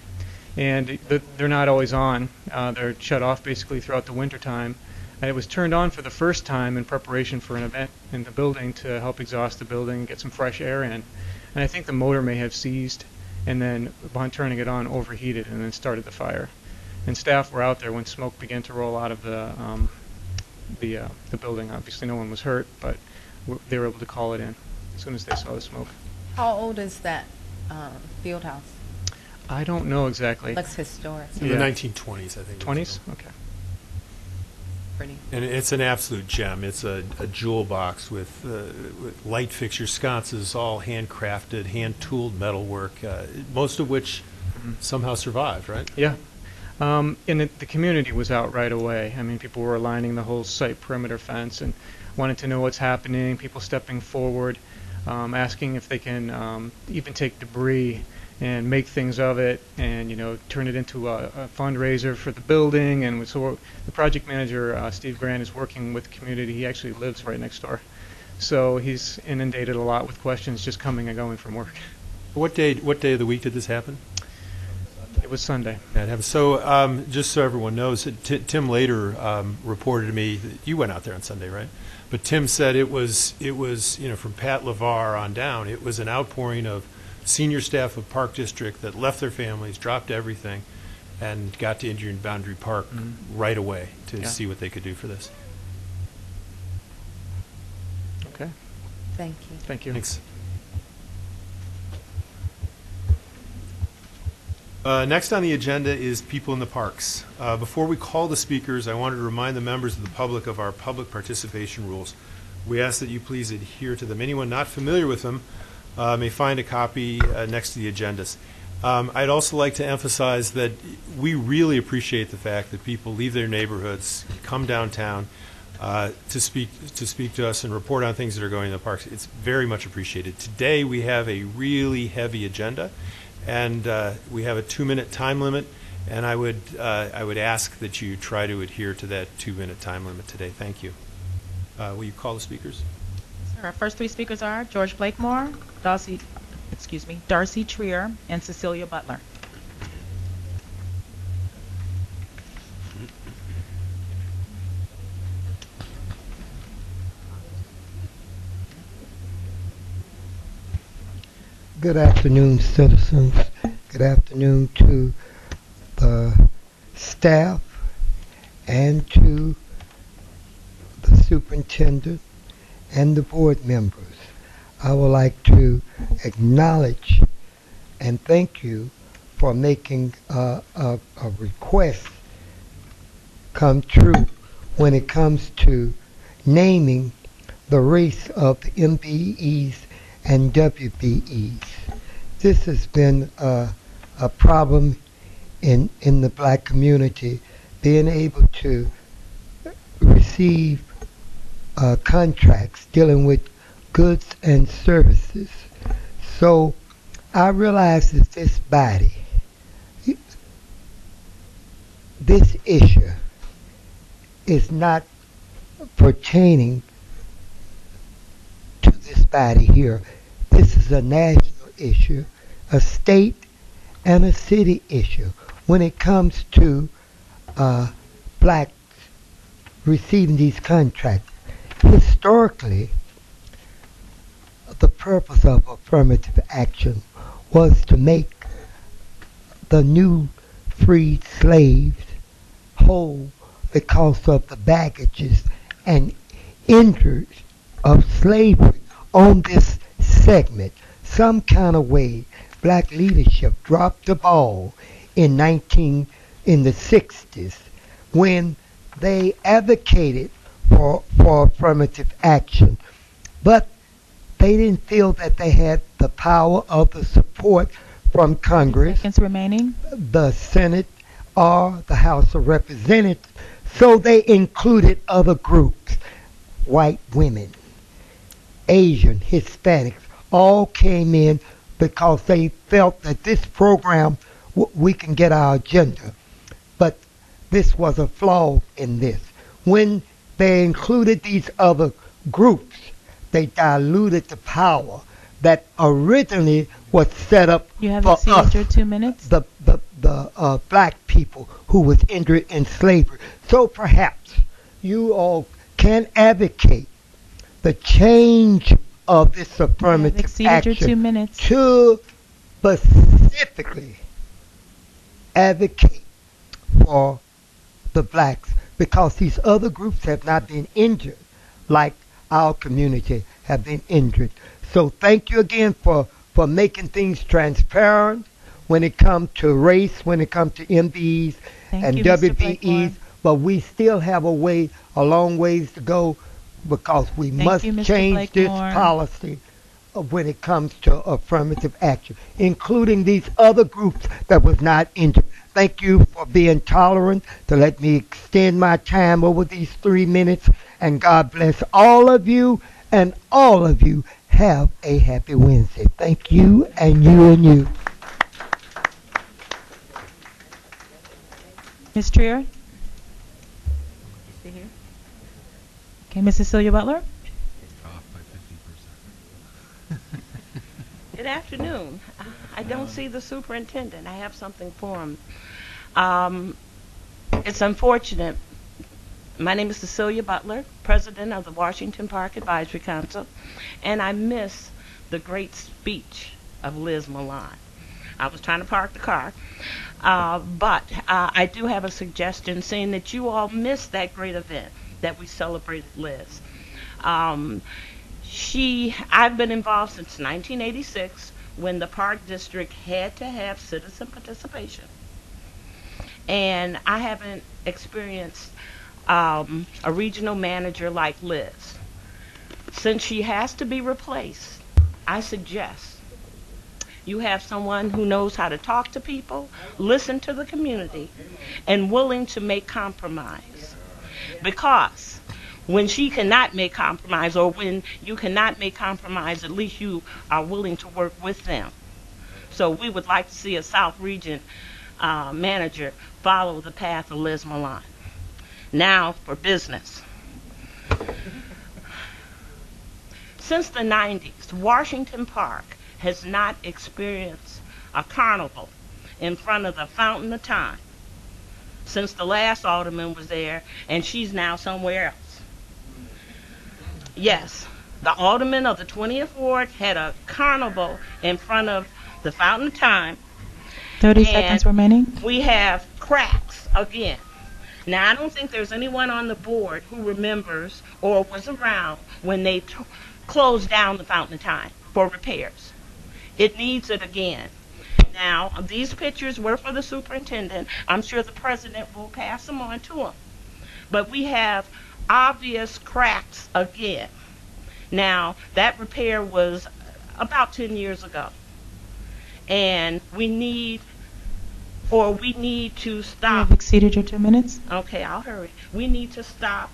and they're not always on. They're shut off basically throughout the winter time. And it was turned on for the first time in preparation for an event in the building to help exhaust the building and get some fresh air in. And I think the motor may have seized, and then upon turning it on, overheated and then started the fire. And staff were out there when smoke began to roll out of the building. Obviously, no one was hurt, but they were able to call it in as soon as they saw the smoke. How old is that field house? I don't know exactly. Looks historic. In the 1920s, I think. 20s? Okay. Pretty. And it's an absolute gem. It's a jewel box with light fixture sconces, all handcrafted, hand-tooled metalwork, most of which somehow survived, right? Yeah. And the community was out right away. I mean, people were lining the whole site perimeter fence and wanted to know what's happening, people stepping forward, asking if they can even take debris and make things of it and, turn it into a fundraiser for the building. And so the project manager, Steve Grant, is working with the community. He actually lives right next door. So he's inundated a lot with questions just coming and going from work. What day of the week did this happen? It was Sunday. So just so everyone knows, Tim later reported to me that you went out there on Sunday, right? But Tim said it was from Pat LeVar on down, it was an outpouring of senior staff of Park District that left their families, dropped everything, and got to Indian Boundary Park right away to see what they could do for this. Okay. Thank you. Thank you. Thanks. Next on the agenda is people in the parks. Before we call the speakers, I wanted to remind the members of the public of our public participation rules. We ask that you please adhere to them. Anyone not familiar with them may find a copy next to the agendas. I'd also like to emphasize that we really appreciate the fact that people leave their neighborhoods, come downtown to speak to us and report on things that are going in the parks. It's very much appreciated. Today we have a really heavy agenda, and we have a 2-minute time limit, and I would ask that you try to adhere to that 2-minute time limit today. Thank you. Will you call the speakers? Our first 3 speakers are George Blakemore, Darcy Trier, and Cecilia Butler. Good afternoon, citizens. Good afternoon to the staff and to the superintendent and the board members. I would like to acknowledge and thank you for making a request come true when it comes to naming the race of the MBEs and WBEs. This has been a problem in the black community, being able to receive contracts dealing with goods and services. So I realize that this body, this issue is not pertaining to this body here. This is a national issue, a state and a city issue when it comes to blacks receiving these contracts. Historically, the purpose of affirmative action was to make the new freed slaves whole because of the baggages and injuries of slavery on this segment. Some kind of way, black leadership dropped the ball in the 60s when they advocated for affirmative action, but they didn't feel that they had the power of the support from Congress, Seconds remaining. the Senate, or the House of Representatives, so they included other groups, white women, Asian, Hispanics, all came in because they felt that this program, we can get our agenda. But this was a flaw in this. When they included these other groups, they diluted the power that originally was set up You have for exceeded us, your 2 minutes. the black people who was injured in slavery. So perhaps you all can advocate the change of this affirmative exceeded your 2 action minutes. to specifically advocate for the blacks, because these other groups have not been injured like our community have been injured. So thank you again for making things transparent when it comes to race, when it comes to MBEs and you, Mr. WBEs, Blakemore. but we still have a long ways to go, because we must you, Mr. change this Blakemore. policy when it comes to affirmative action, including these other groups that was not injured. Thank you for being tolerant to let me extend my time over these 3 minutes, and God bless all of you, and all of you have a happy Wednesday. Thank you, and you, and you. Ms. Trier? Okay, Ms. Cecilia Butler? Good afternoon. I don't see the superintendent. I have something for him. It's unfortunate. My name is Cecilia Butler, president of the Washington Park Advisory Council, and I miss the great speech of Liz Milan. I was trying to park the car, but I do have a suggestion, seeing that you all missed that great event that we celebrated Liz. I've been involved since 1986, when the Park District had to have citizen participation. And I haven't experienced a regional manager like Liz. Since she has to be replaced, I suggest you have someone who knows how to talk to people, listen to the community, and willing to make compromise. Because when she cannot make compromise, or when you cannot make compromise, at least you are willing to work with them. So we would like to see a South Region manager follow the path of Liz Milan. Now for business. Since the 90s, Washington Park has not experienced a carnival in front of the Fountain of Time since the last alderman was there, and she's now somewhere else. Yes, the alderman of the 20th Ward had a carnival in front of the Fountain of Time. 30 seconds remaining. We have cracks again. Now, I don't think there's anyone on the board who remembers or was around when they closed down the Fountain of Time for repairs. It needs it again. Now, these pictures were for the superintendent. I'm sure the president will pass them on to him. But we have obvious cracks again. Now, that repair was about 10 years ago. And we need to stop. You have exceeded your 2 minutes. Okay, I'll hurry. We need to stop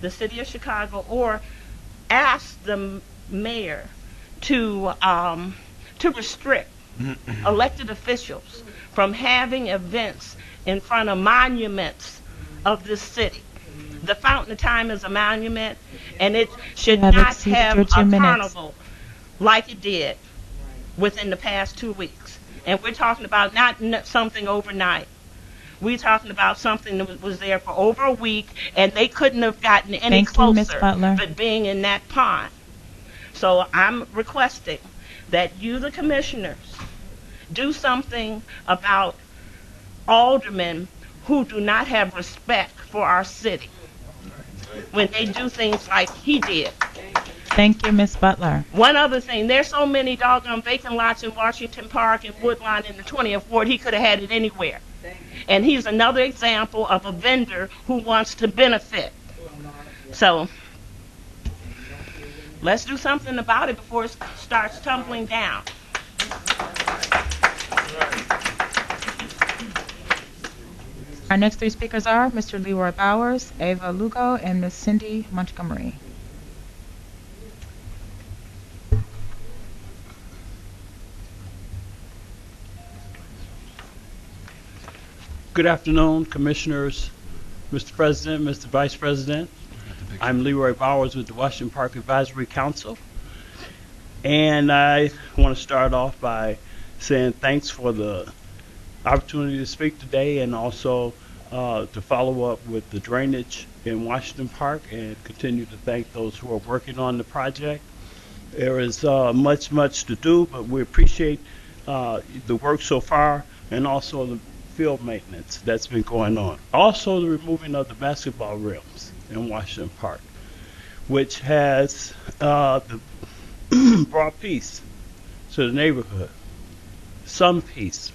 the city of Chicago, or ask the mayor to restrict elected officials from having events in front of monuments of this city. The Fountain of Time is a monument, and it should not have a carnival like it did within the past 2 weeks. And we're talking about not something overnight. We're talking about something that was there for over a week, and they couldn't have gotten any closer but being in that pond. So I'm requesting that you, the commissioners, do something about aldermen who do not have respect for our city when they do things like he did. Thank you, Ms. Butler. One other thing, there's so many doggone vacant lots in Washington Park and Woodlawn in the 20th Ward, he could have had it anywhere. And he's another example of a vendor who wants to benefit. So let's do something about it before it starts tumbling down. Our next three speakers are Mr. Leroy Bowers, Ava Lugo, and Ms. Cindy Montgomery. Good afternoon, Commissioners, Mr. President, Mr. Vice President. I'm Leroy Bowers with the Washington Park Advisory Council. And I want to start off by saying thanks for the opportunity to speak today, and also to follow up with the drainage in Washington Park, and continue to thank those who are working on the project. There is much to do, but we appreciate the work so far, and also the field maintenance that's been going on. Also the removing of the basketball rims in Washington Park, which has brought peace to the neighborhood. Some peace.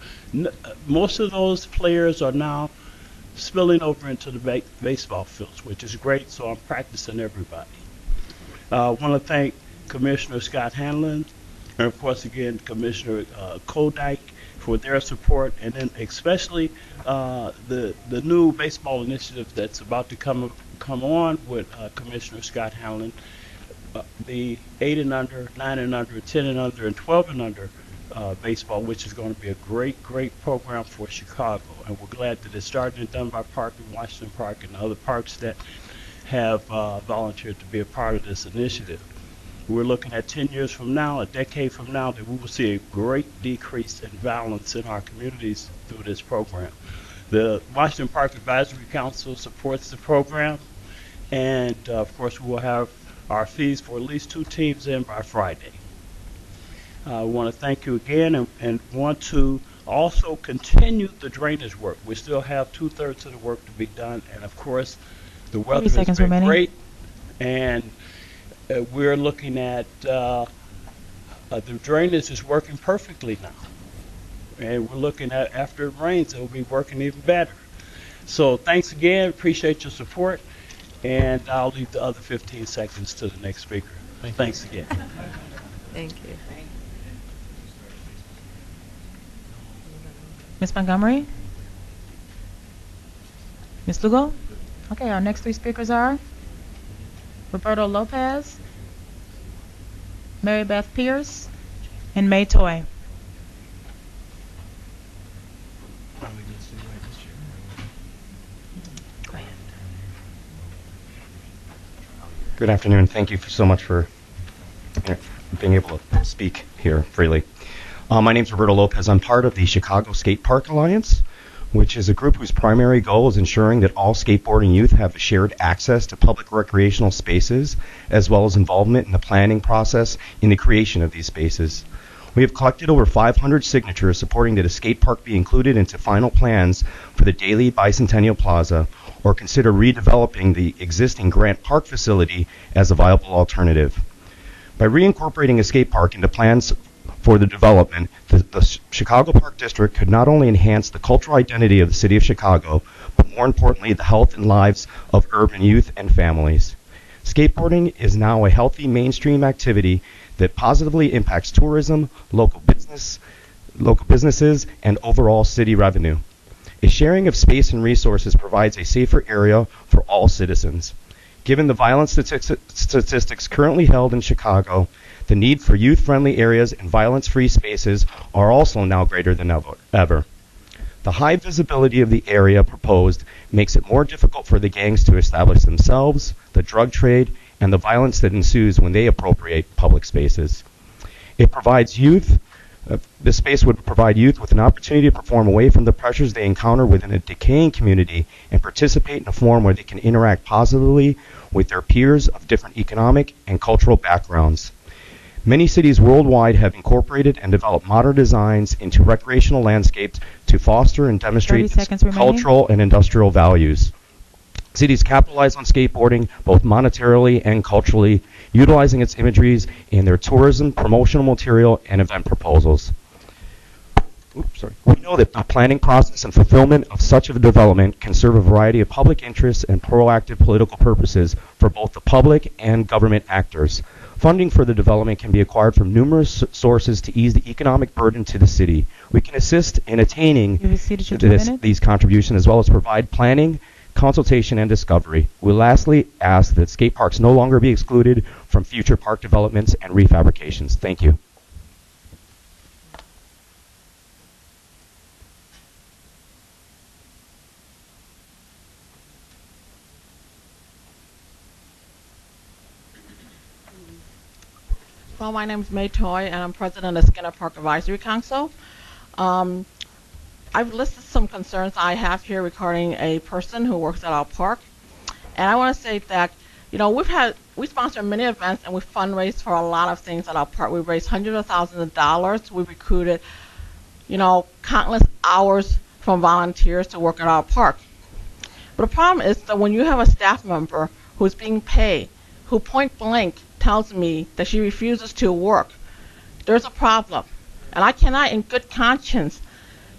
Most of those players are now spilling over into the baseball fields, which is great, so I'm practicing everybody. I want to thank Commissioner Scott Hanlon, and of course again Commissioner Kodyke for their support, and then especially the new baseball initiative that's about to come on with Commissioner Scott Hanlon, the 8 and under, 9 and under, 10 and under, and 12 and under baseball, which is going to be a great program for Chicago. And we're glad that it's started in Dunbar Park and Washington Park and other parks that have volunteered to be a part of this initiative. We're looking at 10 years from now, a decade from now, that we will see a great decrease in violence in our communities through this program. The Washington Park Advisory Council supports the program, and of course we will have our fees for at least 2 teams in by Friday. I want to thank you again, and want to also continue the drainage work. We still have 2/3 of the work to be done, and of course the weather has been great, and we're looking at the drainage is working perfectly now, and we're looking at after it rains it will be working even better. So thanks again, appreciate your support, and I'll leave the other 15 seconds to the next speaker. Thanks again. Thank you. Ms. Montgomery? Ms. Lugo? Okay, our next three speakers are Roberto Lopez, Mary Beth Pierce, and May Toy. Good afternoon. Thank you so much for being able to speak here freely. My name is Roberto Lopez. I'm part of the Chicago Skate Park Alliance, which is a group whose primary goal is ensuring that all skateboarding youth have shared access to public recreational spaces, as well as involvement in the planning process in the creation of these spaces. We have collected over 500 signatures supporting that a skate park be included into final plans for the Daily Bicentennial Plaza, or consider redeveloping the existing Grant Park facility as a viable alternative. By reincorporating a skate park into plans for the development, the Chicago Park District could not only enhance the cultural identity of the city of Chicago, but more importantly, the health and lives of urban youth and families. Skateboarding is now a healthy mainstream activity that positively impacts tourism, local businesses, and overall city revenue. A sharing of space and resources provides a safer area for all citizens. Given the violence statistics currently held in Chicago, the need for youth-friendly areas and violence-free spaces are also now greater than ever. The high visibility of the area proposed makes it more difficult for the gangs to establish themselves, the drug trade, and the violence that ensues when they appropriate public spaces. It provides youth This space would provide youth with an opportunity to perform away from the pressures they encounter within a decaying community and participate in a forum where they can interact positively with their peers of different economic and cultural backgrounds. Many cities worldwide have incorporated and developed modern designs into recreational landscapes to foster and demonstrate cultural and industrial values. Cities capitalize on skateboarding both monetarily and culturally, utilizing its imageries in their tourism, promotional material, and event proposals. We know that the planning process and fulfillment of such a development can serve a variety of public interests and proactive political purposes for both the public and government actors. Funding for the development can be acquired from numerous sources to ease the economic burden to the city. We can assist in attaining these contributions as well as provide planning, consultation, and discovery. We lastly ask that skate parks no longer be excluded from future park developments and refabrications. Thank you. Well, my name is May Toy, and I'm president of Skinner Park Advisory Council. I've listed some concerns I have here regarding a person who works at our park. And I want to say that, you know, we sponsor many events and we fundraise for a lot of things at our park. We've raised hundreds of thousands of dollars. We've recruited, you know, countless hours from volunteers to work at our park. But the problem is that when you have a staff member who's being paid, who point blank tells me that she refuses to work, there's a problem. And I cannot in good conscience,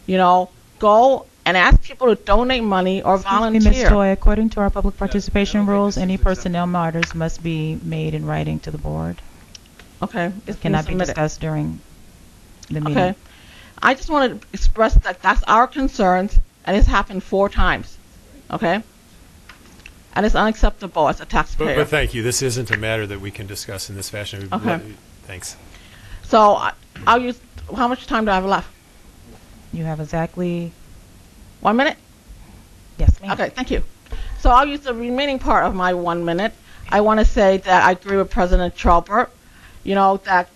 you know, go and ask people to donate money or volunteer. Ms. Toy, according to our public participation rules, any personnel matters must be made in writing to the board. Okay. It cannot be discussed during the meeting. Okay. I just want to express that that's our concerns, and it's happened 4 times. Okay? And it's unacceptable as a taxpayer. But thank you. This isn't a matter that we can discuss in this fashion. Okay. Thanks. So I'll use, how much time do I have left? You have exactly 1 minute? Yes, ma'am. Okay, thank you. So I'll use the remaining part of my 1 minute. I want to say that I agree with President Trelbert, you know, that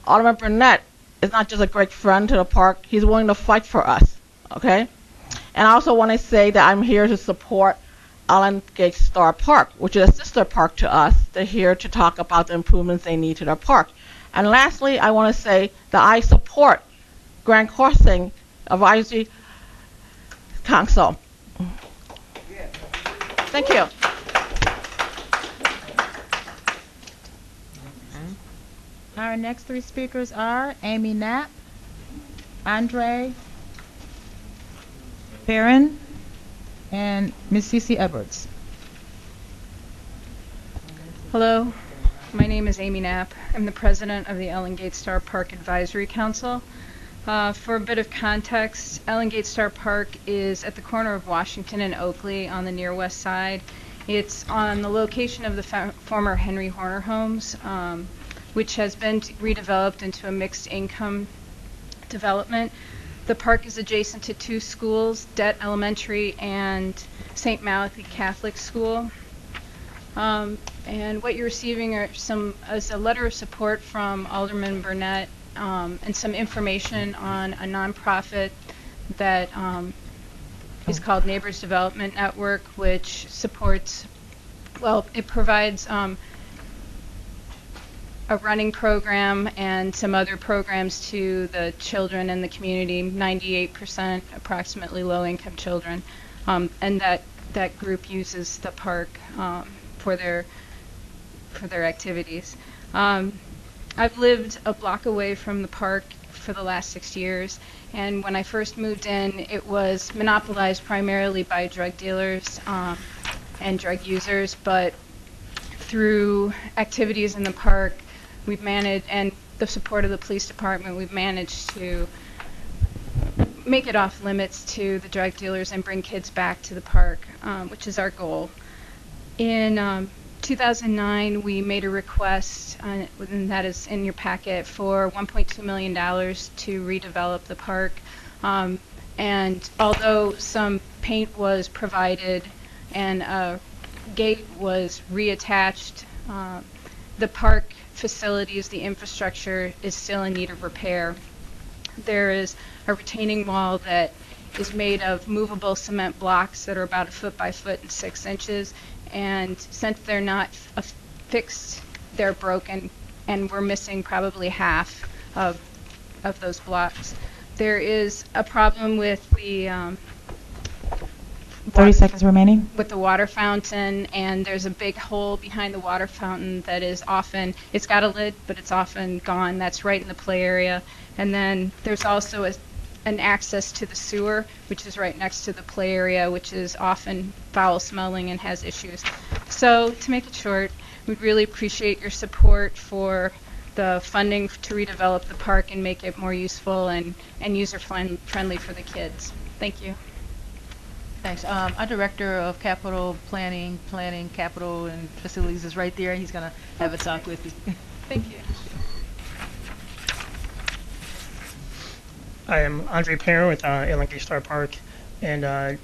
Alderman Burnett is not just a great friend to the park, he's willing to fight for us, okay? And I also want to say that I'm here to support Allen Gate Star Park, which is a sister park to us. They're here to talk about the improvements they need to their park. And lastly, I want to say that I support Grand Crossing Advisory Council. Thank you. Our next 3 speakers are Amy Knapp, Andre Perrin, and Ms. Cece Edwards. Hello, my name is Amy Knapp. I'm the president of the Ellen Gate Star Park Advisory Council. For a bit of context, Ellen Gate Star Park is at the corner of Washington and Oakley on the near west side. It's on the location of the former Henry Horner homes, which has been redeveloped into a mixed income development. The park is adjacent to 2 schools, Det Elementary and St. Malachi Catholic School. And what you're receiving is a letter of support from Alderman Burnett and some information on a nonprofit that is called Neighbors Development Network, which supports, well, it provides a running program and some other programs to the children in the community, 98% approximately low-income children, and that group uses the park for their activities. I've lived a block away from the park for the last 6 years, and when I first moved in, it was monopolized primarily by drug dealers and drug users, but through activities in the park, we've managed, and the support of the police department, we've managed to make it off limits to the drug dealers and bring kids back to the park, which is our goal. In 2009, we made a request, and that is in your packet, for $1.2 million to redevelop the park. And although some paint was provided and a gate was reattached, the park facilities, the infrastructure is still in need of repair. There is a retaining wall that is made of movable cement blocks that are about 1 foot by foot and 6 inches. And since they're not fixed, they're broken, and we're missing probably half of those blocks. There is a problem with the 30 seconds remaining. with the water fountain, and there's a big hole behind the water fountain that is often, it's got a lid, but it's often gone. That's right in the play area. And then there's also an access to the sewer, which is right next to the play area, which is often foul smelling and has issues. So to make it short, we'd really appreciate your support for the funding to redevelop the park and make it more useful and user-friendly for the kids. Thank you. Thanks. Our Director of Capital Planning, Capital, and Facilities is right there. He's going to have a talk with you. Thank you. I am Andre Perrin with Ellen Star Park, and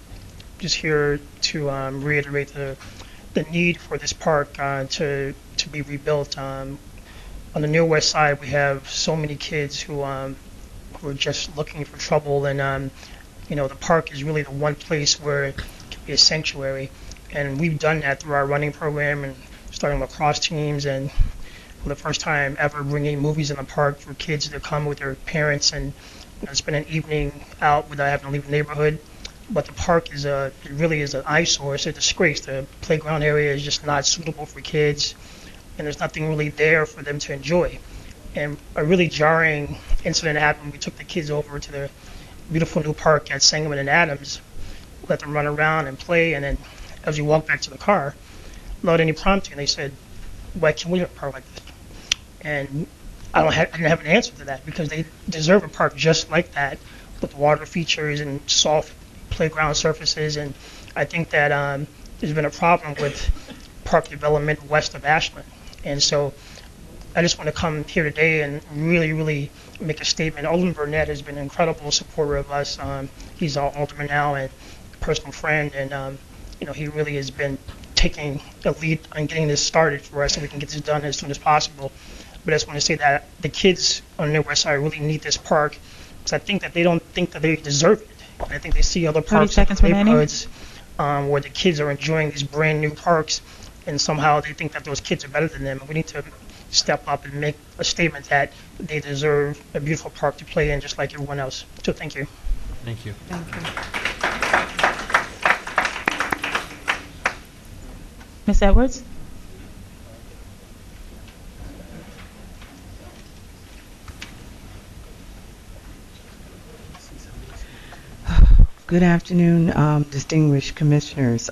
just here to reiterate the need for this park to be rebuilt. On the near west side, we have so many kids who are just looking for trouble, and the park is really the one place where it can be a sanctuary. And we've done that through our running program and starting lacrosse teams, and for the first time ever bringing movies in the park for kids to come with their parents and spend an evening out without having to leave the neighborhood. But the park is it really is an eyesore. It's a disgrace. The playground area is just not suitable for kids, and there's nothing really there for them to enjoy. And a really jarring incident happened. We took the kids over to the beautiful new park at Sangamon and Adams, let them run around and play, and then as we walked back to the car, without any prompting, they said, "Why can't we have a park like this?" And I didn't have an answer to that, because they deserve a park just like that, with water features and soft playground surfaces. And I think that there's been a problem with park development west of Ashland. And so I just want to come here today and really, really make a statement. Alderman Burnett has been an incredible supporter of us. He's our alderman now and a personal friend, and he really has been taking the lead on getting this started for us so we can get this done as soon as possible. But I just want to say that the kids on the west side really need this park, because I think that they don't think that they deserve it. And I think they see other parks in neighborhoods where the kids are enjoying these brand new parks, and somehow they think that those kids are better than them. And we need to step up and make a statement that they deserve a beautiful park to play in just like everyone else. So thank you. Thank you. Thank you. Ms. Edwards? Good afternoon, distinguished commissioners.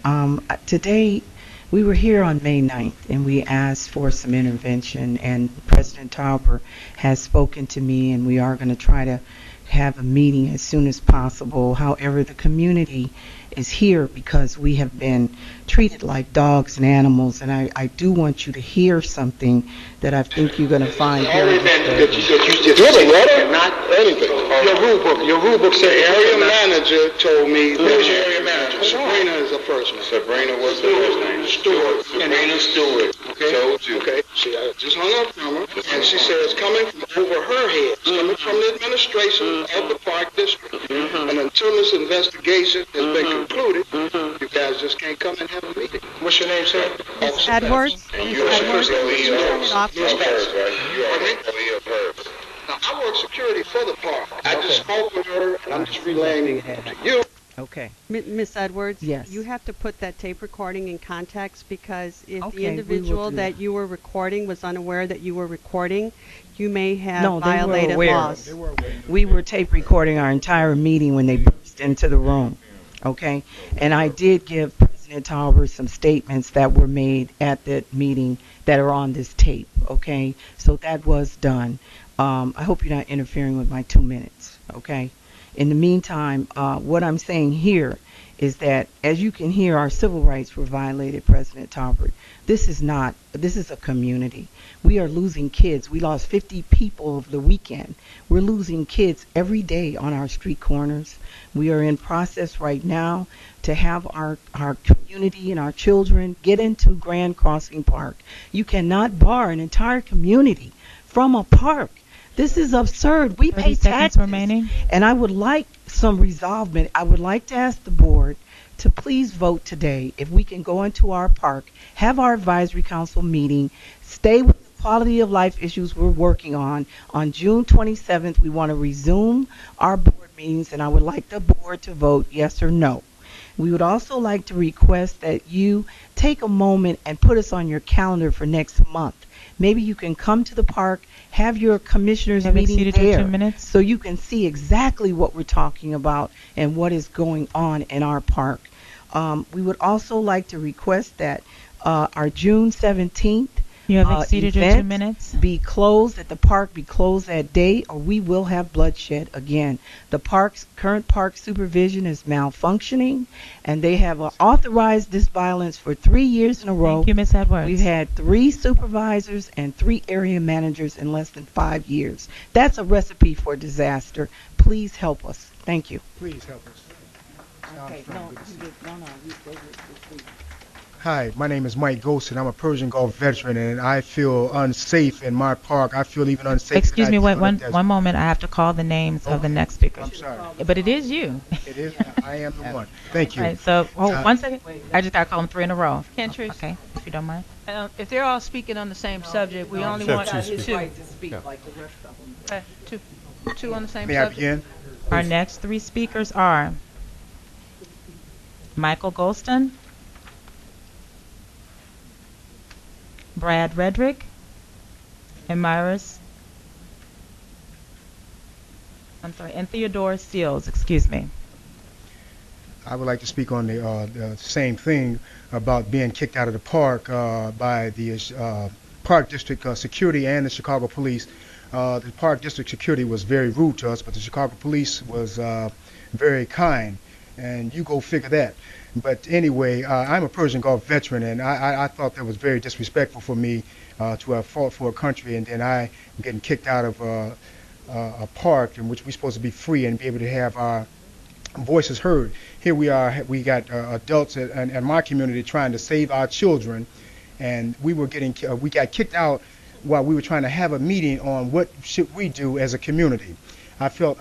Today, we were here on May 9th, and we asked for some intervention, and President Tauber has spoken to me, and we are going to try to have a meeting as soon as possible. However, the community is here because we have been treated like dogs and animals, and I do want you to hear something that I think you're going to find very disturbing. Not anything. Your rule book said area manager told me. Who was your area manager? Sabrina is the first name. Sabrina, what's the first name? Stewart. Sabrina Stewart. Okay. Told you. Okay. See, I just hung up from her, and she said it's coming from over her head. It's coming from the administration of the park district. And until this investigation has been concluded, you guys just can't come and have a meeting. What's your name, sir? Ms. Edwards. And you're Ms. Edwards. Now, I work security for the park. I just spoke with her, and I'm just relaying to you. Okay. Ms. Edwards, yes. You have to put that tape recording in context, because if Okay, the individual that you were recording was unaware that you were recording, you may have violated laws. We were tape recording our entire meeting when they burst into the room. Okay? And I did give President Tauber some statements that were made at that meeting that are on this tape. Okay? So that was done. I hope you're not interfering with my 2 minutes. Okay? In the meantime, what I'm saying here is that, as you can hear, our civil rights were violated, President Tauber. This is a community. We are losing kids. We lost 50 people over the weekend. We're losing kids every day on our street corners. We are in process right now to have our community and our children get into Grand Crossing Park. You cannot bar an entire community from a park This is absurd. We 30 pay seconds taxes. remaining. And I would like some resolvement. I would like to ask the board to please vote today if we can go into our park, have our advisory council meeting, stay with the quality of life issues we're working on. On June 27th, we want to resume our board meetings, and I would like the board to vote yes or no. We would also like to request that you take a moment and put us on your calendar for next month. Maybe you can come to the park, have your commissioners Have meeting exceeded your there 2 minutes. so you can see exactly what we're talking about and what is going on in our park. We would also like to request that our June 17th You have exceeded your 2 event minutes. be closed, that the park be closed that day, or we will have bloodshed again. The current park supervision is malfunctioning, and they have authorized this violence for 3 years in a row. Thank you, Ms. Edwards. We've had 3 supervisors and 3 area managers in less than 5 years. That's a recipe for disaster. Please help us. Thank you. Please help us. Okay, no. Hi, my name is Mike Golson. I'm a Persian Gulf veteran, and I feel unsafe in my park. I feel even unsafe. Excuse me, wait in one moment. I have to call the names of the next speakers. I'm sorry. But it is you. It is. I am the one. Thank you. All right, so hold 1 second. I just got to call them 3 in a row. Kentrice, Okay, if you don't mind. if they're all speaking on the same subject, we only want two. Okay, two on the same May I subject. begin? Our next 3 speakers are Michael Golston, Brad Redrick, and and Theodore Seals, excuse me. I would like to speak on the same thing about being kicked out of the park by the Park District Security and the Chicago Police. The Park District Security was very rude to us, but the Chicago Police was very kind, and you go figure that. But anyway, I'm a Persian Gulf veteran, and I thought that was very disrespectful for me to have fought for a country, and then I am getting kicked out of a park in which we're supposed to be free and be able to have our voices heard. Here we are, we got adults in my community trying to save our children, and we got kicked out while we were trying to have a meeting on what should we do as a community. I felt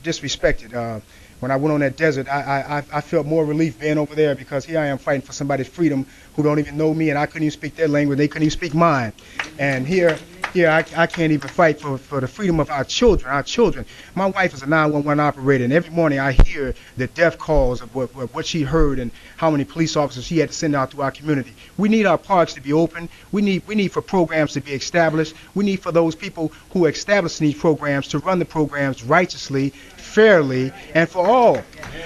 disrespected. When I went on that desert, I felt more relief being over there because here I am fighting for somebody's freedom who don't even know me, and I couldn't even speak their language. They couldn't even speak mine. And here I can't even fight for the freedom of our children. My wife is a 911 operator, and every morning I hear the death calls of what she heard and how many police officers she had to send out to our community. We need our parks to be open. We need for programs to be established. We need for those people who establish these programs to run the programs righteously, fairly, and for all.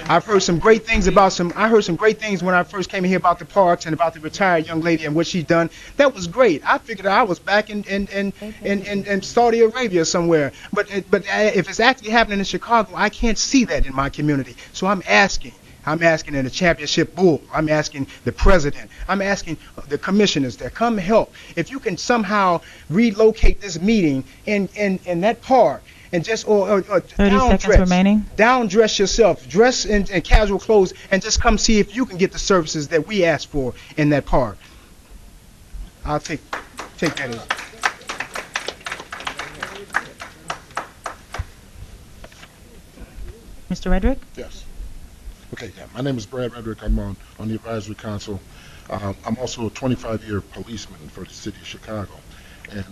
I've heard some great things I heard some great things when I first came in here about the parks and about the retired young lady and what she's done. That was great. I figured I was back in Saudi Arabia somewhere. But if it's actually happening in Chicago, I can't see that in my community. So I'm asking in the championship bowl. I'm asking the president. I'm asking the commissioners that come help. If you can somehow relocate this meeting in that park, and just or 30 seconds remaining. Down-dress yourself, dress in casual clothes, and just come see if you can get the services that we ask for in that park. I'll take that as. Mr. Redrick? Yes. Okay, yeah. My name is Brad Redrick. I'm on the advisory council. I'm also a 25-year policeman for the city of Chicago. And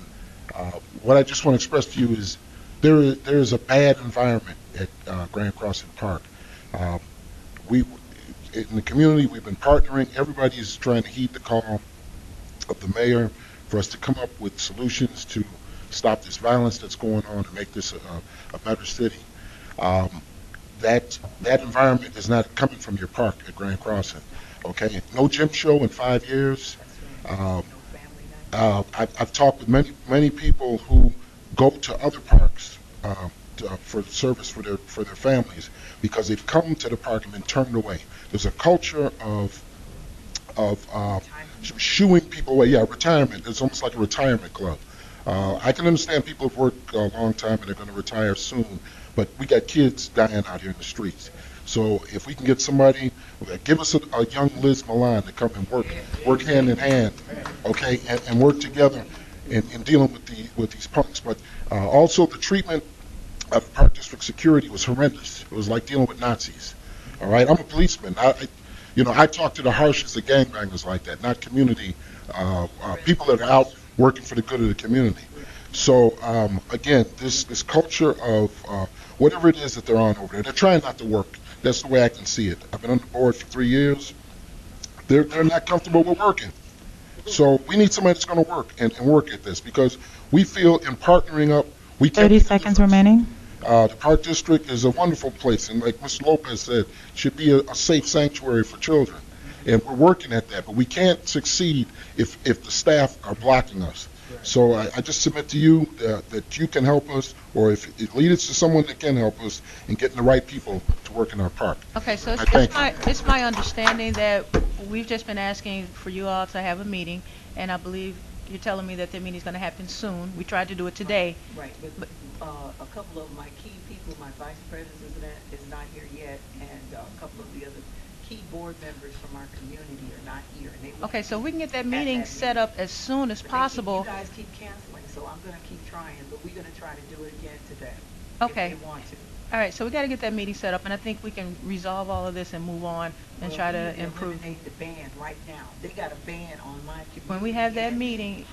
what I just want to express to you is there is a bad environment at Grand Crossing Park. In the community, we've been partnering. Everybody's trying to heed the call of the mayor for us to come up with solutions to stop this violence that's going on and make this a better city. That environment is not coming from your park at Grand Crossing. Okay, no gym show in 5 years. I've talked with many people who go to other parks for service for their families because they've come to the park and been turned away. There's a culture of shooing people away. Yeah, retirement. It's almost like a retirement club. I can understand people have worked a long time and they're going to retire soon, but we got kids dying out here in the streets. So if we can get somebody, give us a young Liz Milan to come and work hand in hand, okay, and work together in dealing with these parks. But also the treatment of Park District security was horrendous. It was like dealing with Nazis. All right, I'm a policeman. I talk to the harshest of gangbangers like that, not community people that are out working for the good of the community. So again, this culture of whatever it is that they're on over there, they're trying not to work. That's the way I can see it. I've been on the board for 3 years. They're not comfortable with working. So we need somebody that's going to work and work at this, because we feel in partnering up, we can. 30 seconds remaining. The Park District is a wonderful place, and like Mr. Lopez said, should be a safe sanctuary for children. And we're working at that, but we can't succeed if the staff are blocking us. So I just submit to you that you can help us, or if it leads to someone that can help us in getting the right people to work in our park. Okay, so I it's my understanding that we've just been asking for you all to have a meeting, and I believe you're telling me that the meeting's going to happen soon. We tried to do it today. Right, but a couple of my key people, my vice president is not here yet, and a couple of the other key board members from our community are not here. And they Okay, so we can get that meeting set up as soon as possible. You guys keep canceling, so I'm going to keep trying, but we're going to try to do it again today. Okay. If they want to. All right, so we got to get that meeting set up, and I think we can resolve all of this and move on and try to improve. Eliminate the ban right now. They got a ban on my community. When we have that meeting,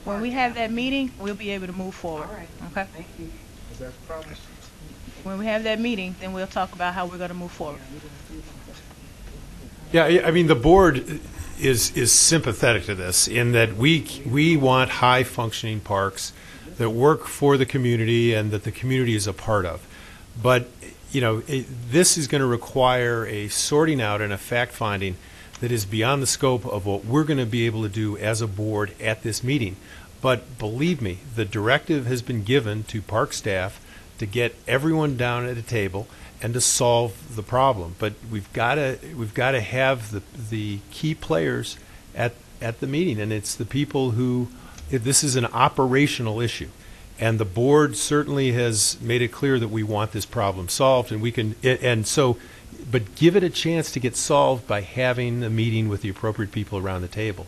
when we have that meeting, we'll be able to move forward. All right. Okay. Thank you. That's promised. When we have that meeting, then we'll talk about how we're going to move forward. Yeah, I mean, the board is sympathetic to this in that we want high-functioning parks that work for the community and that the community is a part of. But, this is going to require a sorting out and a fact-finding that is beyond the scope of what we're going to be able to do as a board at this meeting. But believe me, the directive has been given to park staff to get everyone down at a table and to solve the problem. But we've got to have the key players at the meeting, and it's the people who. This is an operational issue, and the board certainly has made it clear that we want this problem solved, and we can. But give it a chance to get solved by having a meeting with the appropriate people around the table.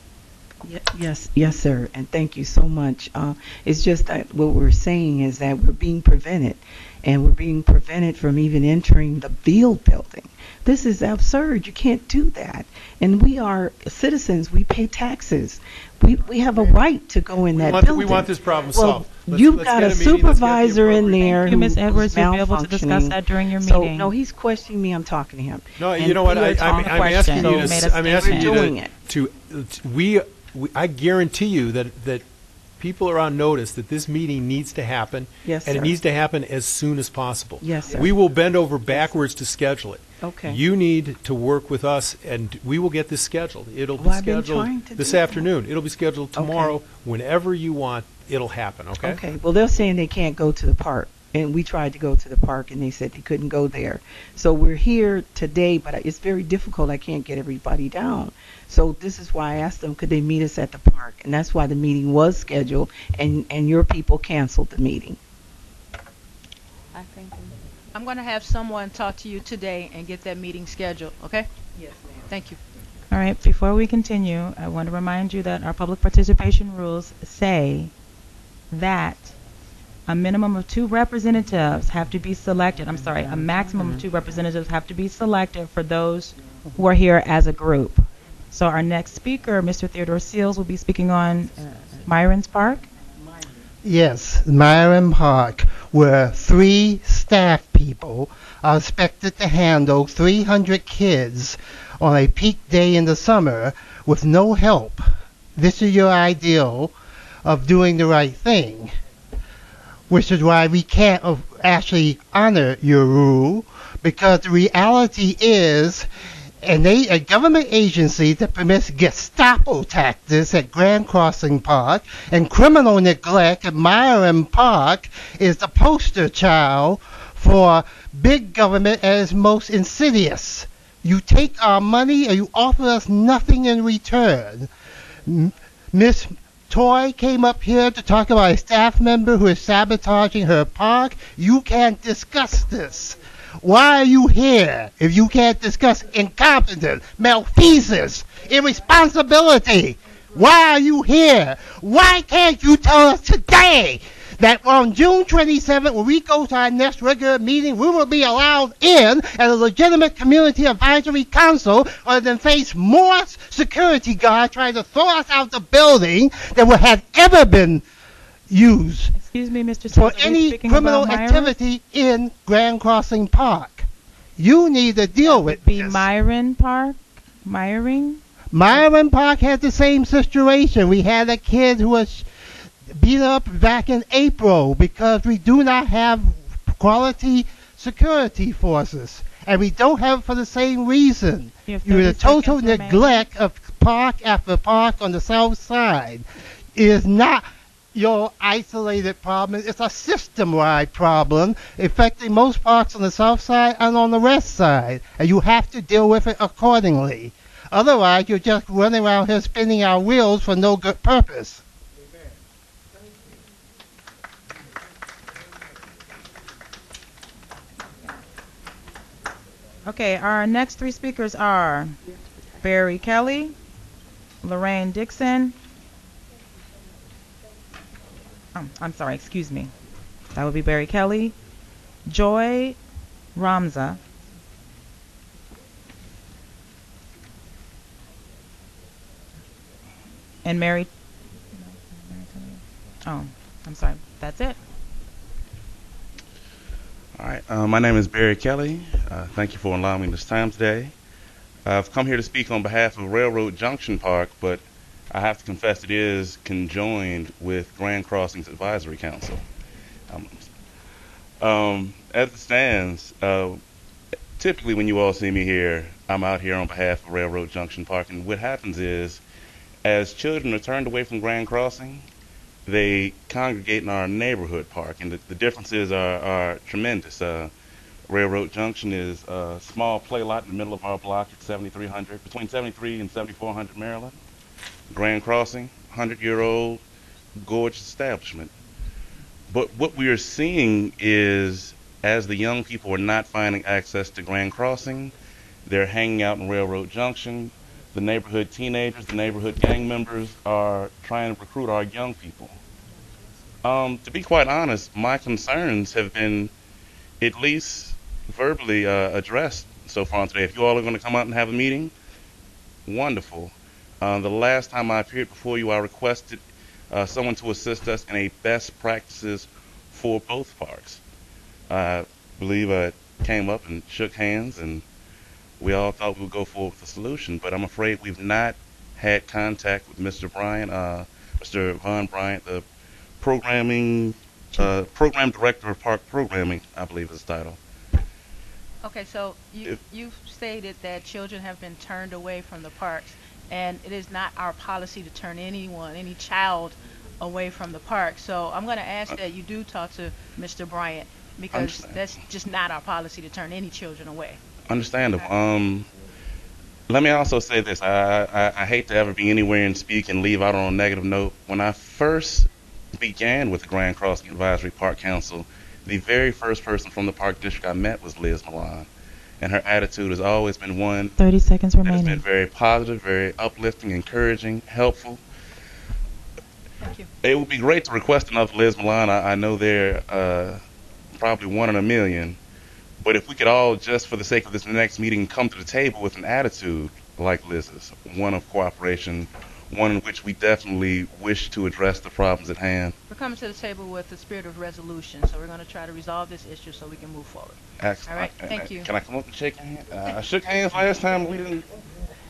Yes, sir, and thank you so much. It's just that what we're saying is that we're being prevented, and we're being prevented from even entering the field building. This is absurd. You can't do that. And we are citizens. We pay taxes. We have a right to go in that building. We want this problem solved. You've got a supervisor in there Thank you, Ms. who's Edwards. You'll be able to discuss that during your meeting. So, no, he's questioning me. I'm talking to him. No, and you know what? I'm asking you to. I guarantee you that people are on notice that this meeting needs to happen. Yes, and sir. it needs to happen as soon as possible. Yes, sir. We will bend over backwards to schedule it. Okay. You need to work with us, and we will get this scheduled. It'll be I've been scheduled trying to this do that. afternoon. It'll be scheduled tomorrow. Whenever you want, it'll happen, okay? Okay. Well, they're saying they can't go to the park. And we tried to go to the park, and they said they couldn't go there. So we're here today, but it's very difficult. I can't get everybody down. So this is why I asked them, could they meet us at the park? And that's why the meeting was scheduled, and your people canceled the meeting. I'm going to have someone talk to you today and get that meeting scheduled, okay? Yes, ma'am. Thank you. All right, before we continue, I want to remind you that our public participation rules say that a minimum of 2 representatives have to be selected. A maximum of 2 representatives have to be selected for those who are here as a group. So our next speaker, Mr. Theodore Seals, will be speaking on Myron's Park. Yes, Myron Park, where 3 staff people are expected to handle 300 kids on a peak day in the summer with no help. This is your ideal of doing the right thing, which is why we can't actually honor your rule, because the reality is a government agency that permits Gestapo tactics at Grand Crossing Park and criminal neglect at Myron Park is the poster child for big government at its most insidious. You take our money and you offer us nothing in return. Miss Toy came up here to talk about a staff member who is sabotaging her park. You can't discuss this. Why are you here if you can't discuss incompetence, malfeasance, irresponsibility? Why are you here? Why can't you tell us today that on June 27th, when we go to our next regular meeting, we will be allowed in as a legitimate community advisory council rather than face more security guards trying to throw us out the building than would have ever been used Excuse me, Mr. for Sims, are you any speaking criminal about Myron? activity in Grand Crossing Park. You need to deal with Be this. Myron Park? Myring? Myron Park has the same situation. We had a kid who was beat up back in April because we do not have quality security forces. And we don't have it for the same reason. You have The 30 total seconds remaining. neglect of park after park on the south side is not your isolated problem. It's a system-wide problem affecting most parks on the south side and on the west side. And you have to deal with it accordingly. Otherwise, you're just running around here spinning our wheels for no good purpose. Okay, our next three speakers are Barry Kelly, Lorraine Dixon. I'm sorry, excuse me. That would be Barry Kelly, Joy Ramza, and Mary. Oh, I'm sorry. That's it. All right. My name is Barry Kelly. Thank you for allowing me this time today. I've come here to speak on behalf of Railroad Junction Park, but I have to confess it is conjoined with Grand Crossings Advisory Council. As it stands, typically when you all see me here, I'm out here on behalf of Railroad Junction Park, and what happens is, as children are turned away from Grand Crossing, they congregate in our neighborhood park, and the differences are tremendous. Railroad Junction is a small play lot in the middle of our block at 7300, between 73 and 7400 Maryland. Grand Crossing, 100-year-old, gorgeous establishment. But what we are seeing is, as the young people are not finding access to Grand Crossing, they're hanging out in Railroad Junction. The neighborhood teenagers, the neighborhood gang members are trying to recruit our young people. To be quite honest, my concerns have been at least verbally addressed so far today. If you all are going to come out and have a meeting, wonderful. The last time I appeared before you, I requested someone to assist us in a best practices for both parks. I believe I came up and shook hands, and we all thought we would go forward with a solution, but I'm afraid we've not had contact with Mr. Bryant, Mr. Von Bryant, the program director of park programming, I believe is his title. Okay, so you've stated that children have been turned away from the parks, and it is not our policy to turn any child away from the park. So I'm going to ask that you do talk to Mr. Bryant, because that's just not our policy to turn any children away. Understandable. Let me also say this. I hate to ever be anywhere and speak and leave out on a negative note. When I first began with the Grand Crossing Advisory Park Council, the very first person from the Park District I met was Liz Milan. And her attitude has always been one 30 seconds that has remaining. been very positive, very uplifting, encouraging, helpful. Thank you. It would be great to request another Liz Milan. I know they're probably one in a million. But if we could all, just for the sake of this next meeting, come to the table with an attitude like Liz's, one of cooperation, one in which we definitely wish to address the problems at hand. We're coming to the table with the spirit of resolution, so we're going to try to resolve this issue so we can move forward. Excellent. All right, thank you. Can I come up and shake hands? I shook hands last time. We didn't.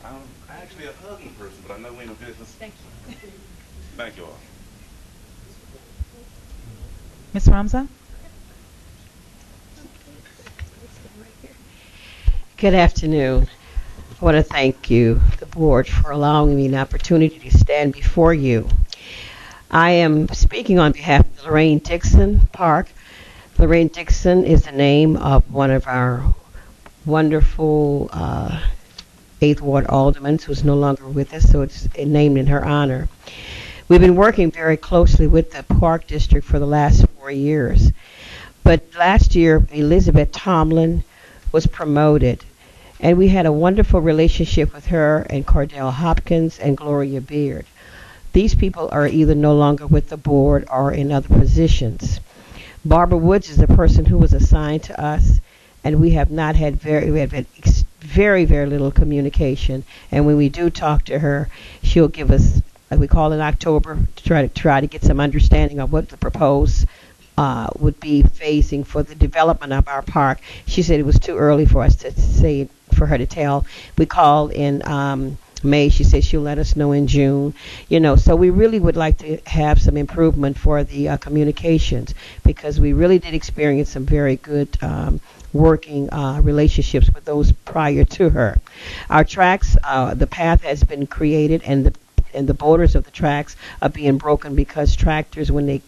I'm actually a hugging person, but I know we in a business. Thank you. Thank you all. Ms. Ramza? Good afternoon. I want to thank you, the board, for allowing me an opportunity to stand before you. I am speaking on behalf of Lorraine Dixon Park. Lorraine Dixon is the name of one of our wonderful 8th Ward aldermen who's no longer with us, so it's named in her honor. We've been working very closely with the Park District for the last 4 years. But last year, Elizabeth Tomlin was promoted, and we had a wonderful relationship with her and Cordell Hopkins and Gloria Beard. These people are either no longer with the board or in other positions. Barbara Woods is the person who was assigned to us, and we have not had very little communication. And when we do talk to her, she'll give us, like we call in October, to try to get some understanding of what the proposed would be phasing for the development of our park. She said it was too early for us to say, for her to tell. We called in May. She said she'll let us know in June. So we really would like to have some improvement for the communications, because we really did experience some very good working relationships with those prior to her. Our tracks, the path has been created, and the borders of the tracks are being broken because tractors, when they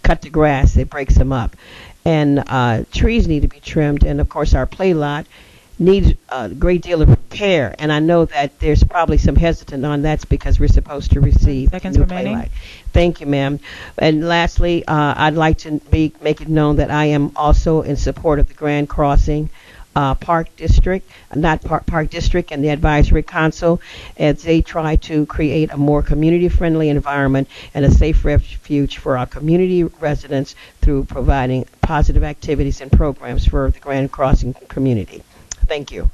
cut the grass, it breaks them up. And trees need to be trimmed, and of course our play lot needs a great deal of repair. And I know that there's probably some hesitant on that's because we're supposed to receive Seconds new remaining. play lot. Thank you, ma'am. And lastly, I'd like to make it known that I am also in support of the Grand Crossing Park District, not Park District, and the Advisory Council, as they try to create a more community-friendly environment and a safe refuge for our community residents through providing positive activities and programs for the Grand Crossing community. Thank you.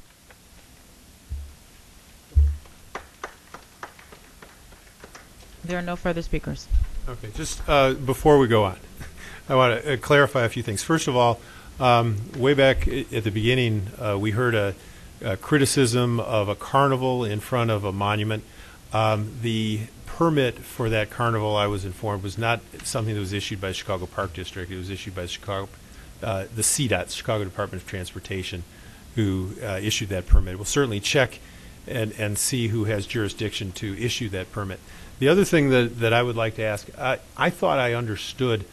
There are no further speakers. Okay, just before we go on, I want to clarify a few things. First of all, way back at the beginning, we heard a criticism of a carnival in front of a monument. The permit for that carnival, I was informed, was not something that was issued by the Chicago Park District. It was issued by the CDOT, Chicago Department of Transportation, who issued that permit. We'll certainly check and see who has jurisdiction to issue that permit. The other thing that I would like to ask, I thought I understood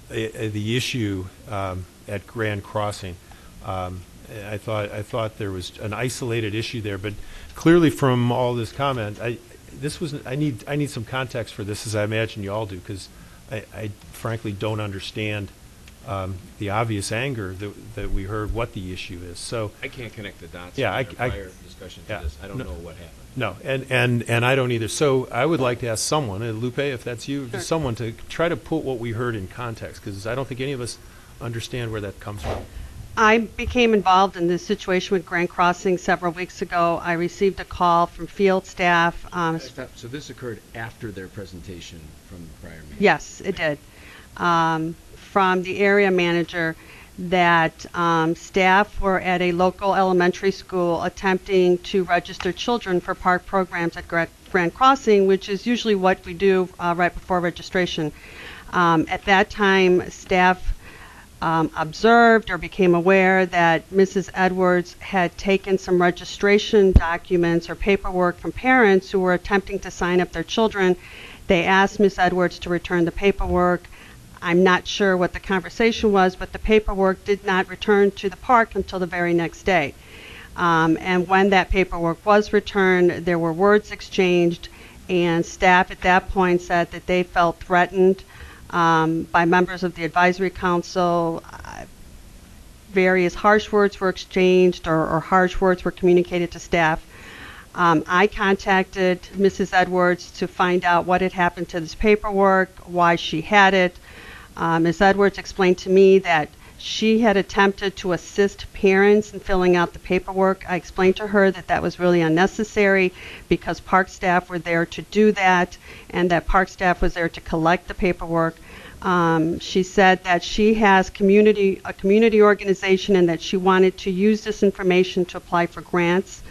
the issue at Grand Crossing. I thought there was an isolated issue there, but clearly from all this comment, I need some context for this, as I imagine you all do, because I frankly don't understand the obvious anger that we heard what the issue is. So I can't connect the dots. Yeah, from our prior discussion to this. I don't know what happened. No, and I don't either. So I would like to ask someone, Lupe, if that's you, just someone to try to put what we heard in context, because I don't think any of us understand where that comes from. I became involved in this situation with Grand Crossing several weeks ago. I received a call from field staff. So this occurred after their presentation from the prior meeting? Yes, it did. From the area manager that staff were at a local elementary school attempting to register children for park programs at Grand Crossing, which is usually what we do right before registration. At that time, staff observed or became aware that Mrs. Edwards had taken some registration documents or paperwork from parents who were attempting to sign up their children. They asked Ms. Edwards to return the paperwork. I'm not sure what the conversation was, but the paperwork did not return to the park until the very next day. And when that paperwork was returned, there were words exchanged, and staff at that point said that they felt threatened by members of the advisory council. Various harsh words were exchanged or harsh words were communicated to staff. I contacted Mrs. Edwards to find out what had happened to this paperwork, why she had it. Ms. Edwards explained to me that she had attempted to assist parents in filling out the paperwork. I explained to her that that was really unnecessary because park staff were there to do that and that park staff was there to collect the paperwork. She said that she has a community organization and that she wanted to use this information to apply for grants.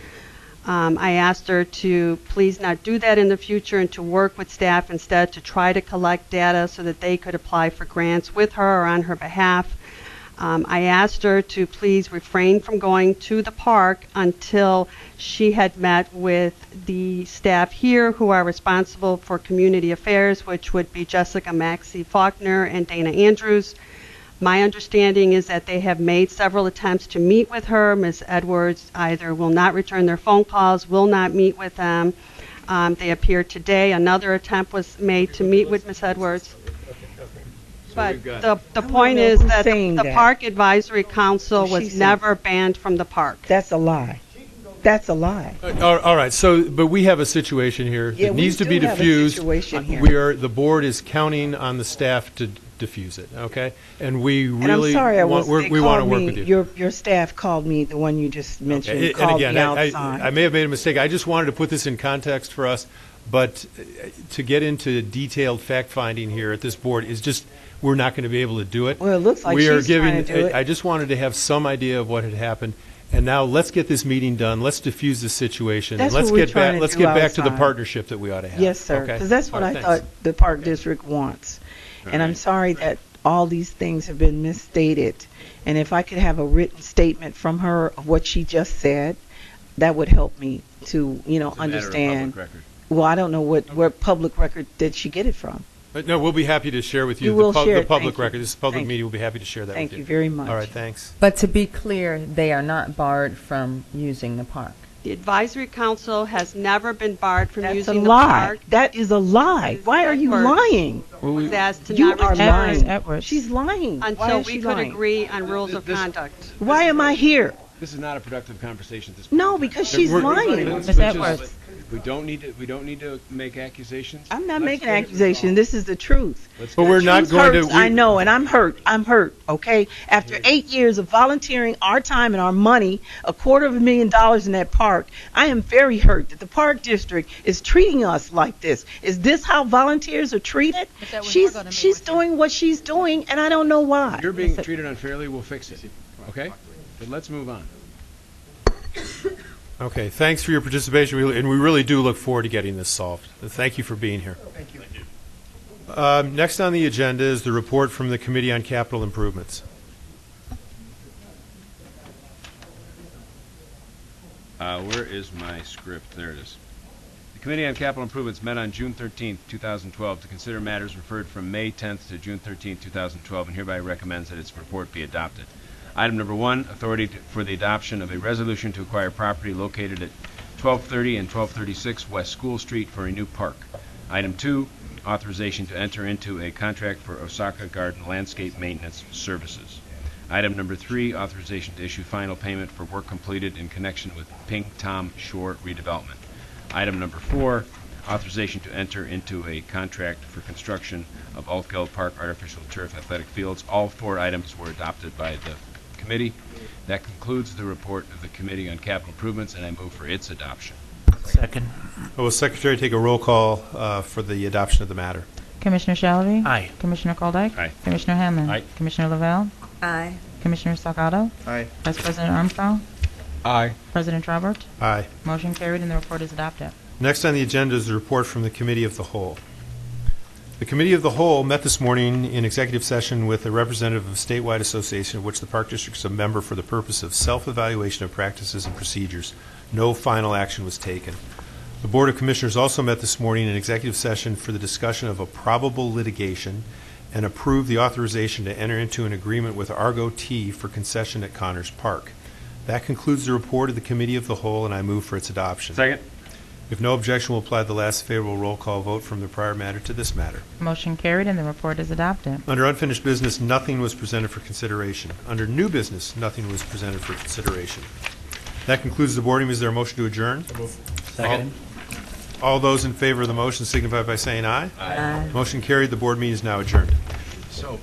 I asked her to please not do that in the future and to work with staff instead to try to collect data so that they could apply for grants with her or on her behalf. I asked her to please refrain from going to the park until she had met with the staff here who are responsible for community affairs, which would be Jessica Maxey Faulkner and Dana Andrews. My understanding is that they have made several attempts to meet with her. Ms. Edwards either will not return their phone calls, will not meet with them. They appeared today. Another attempt was made to meet with Ms. Edwards. But the point is that the Park Advisory Council was never banned from the park. That's a lie. That's a lie. All right. So, but we have a situation here Yeah, that we needs to do be have a diffused. situation here. The board is counting on the staff to diffuse it. Okay, and we And I'm really sorry, we want to work with you. Your staff called me, the one you just mentioned, And called again, me outside. I may have made a mistake. I just wanted to put this in context for us, but to get into detailed fact finding here at this board is just, we're not going to be able to do it. Well, it looks like we are she's giving. trying to do it. I just wanted to have some idea of what had happened. And now let's get this meeting done. Let's diffuse this situation. That's and let's what we're get trying back. to Let's do get back to the outside. partnership that we ought to have. Yes, sir. Okay? Because that's what All I right, thought thanks. the Park District wants. And I'm sorry that all these things have been misstated. And if I could have a written statement from her of what she just said, that would help me to, It's a matter of understand. public record. Well, I don't know where public record did she get it from. No, we'll be happy to share with you, You will share the it. public Thank you. record. This is a public Thank meeting. We'll be happy to share that Thank with you very much. All right, thanks. But to be clear, they are not barred from using the park. The advisory council has never been barred from That's a using the lie. park. That is a lie. Why are you Edwards. lying? Was asked to You not are return lying. She's lying. Why until is we she could lying? agree on rules of conduct. Why am I here? This is not a productive conversation at this point. No, because she's lying. Let's just- we don't need to make accusations. I'm not making an accusation. This is the truth. But we're not Truth going hurts, to. I know, and I'm hurt. I'm hurt. Okay. After 8 years of volunteering our time and our money, $250,000 in that park, I am very hurt that the park district is treating us like this. Is this how volunteers are treated? She's doing what she's doing, and I don't know why. You're being treated unfairly. We'll fix it. Okay? But let's move on. Okay, thanks for your participation, and we really do look forward to getting this solved. Thank you for being here. Thank you. Next on the agenda is the report from the Committee on Capital Improvements. Where is my script? There it is. The Committee on Capital Improvements met on June 13th, 2012 to consider matters referred from May 10th to June 13th, 2012 and hereby recommends that its report be adopted. Item number 1, authority for the adoption of a resolution to acquire property located at 1230 and 1236 West School Street for a new park. Item 2, authorization to enter into a contract for Osaka Garden landscape maintenance services. Item number 3, authorization to issue final payment for work completed in connection with Pink Tom Shore redevelopment. Item number 4, authorization to enter into a contract for construction of Altgeld Park artificial turf athletic fields. All 4 items were adopted by the committee. That concludes the report of the Committee on Capital Improvements, and I move for its adoption. Second. Will the Secretary take a roll call for the adoption of the matter? Commissioner Shalvey? Aye. Commissioner Koldeck? Aye. Commissioner Hammond? Aye. Commissioner Lavelle? Aye. Commissioner Salgado? Aye. Vice President Armstrong? Aye. President Trobert? Aye. Motion carried and the report is adopted. Next on the agenda is the report from the Committee of the Whole. The Committee of the Whole met this morning in executive session with a representative of a statewide association of which the Park District is a member for the purpose of self-evaluation of practices and procedures. No final action was taken. The Board of Commissioners also met this morning in executive session for the discussion of a probable litigation and approved the authorization to enter into an agreement with Argo Tea for concession at Connors Park. That concludes the report of the Committee of the Whole, and I move for its adoption. Second. If no objection, we'll apply the last favorable roll call vote from the prior matter to this matter. Motion carried and the report is adopted. Under unfinished business, nothing was presented for consideration. Under new business, nothing was presented for consideration. That concludes the board meeting. Is there a motion to adjourn? Second. All those in favor of the motion signify by saying aye. Aye. Motion carried. The board meeting is now adjourned. So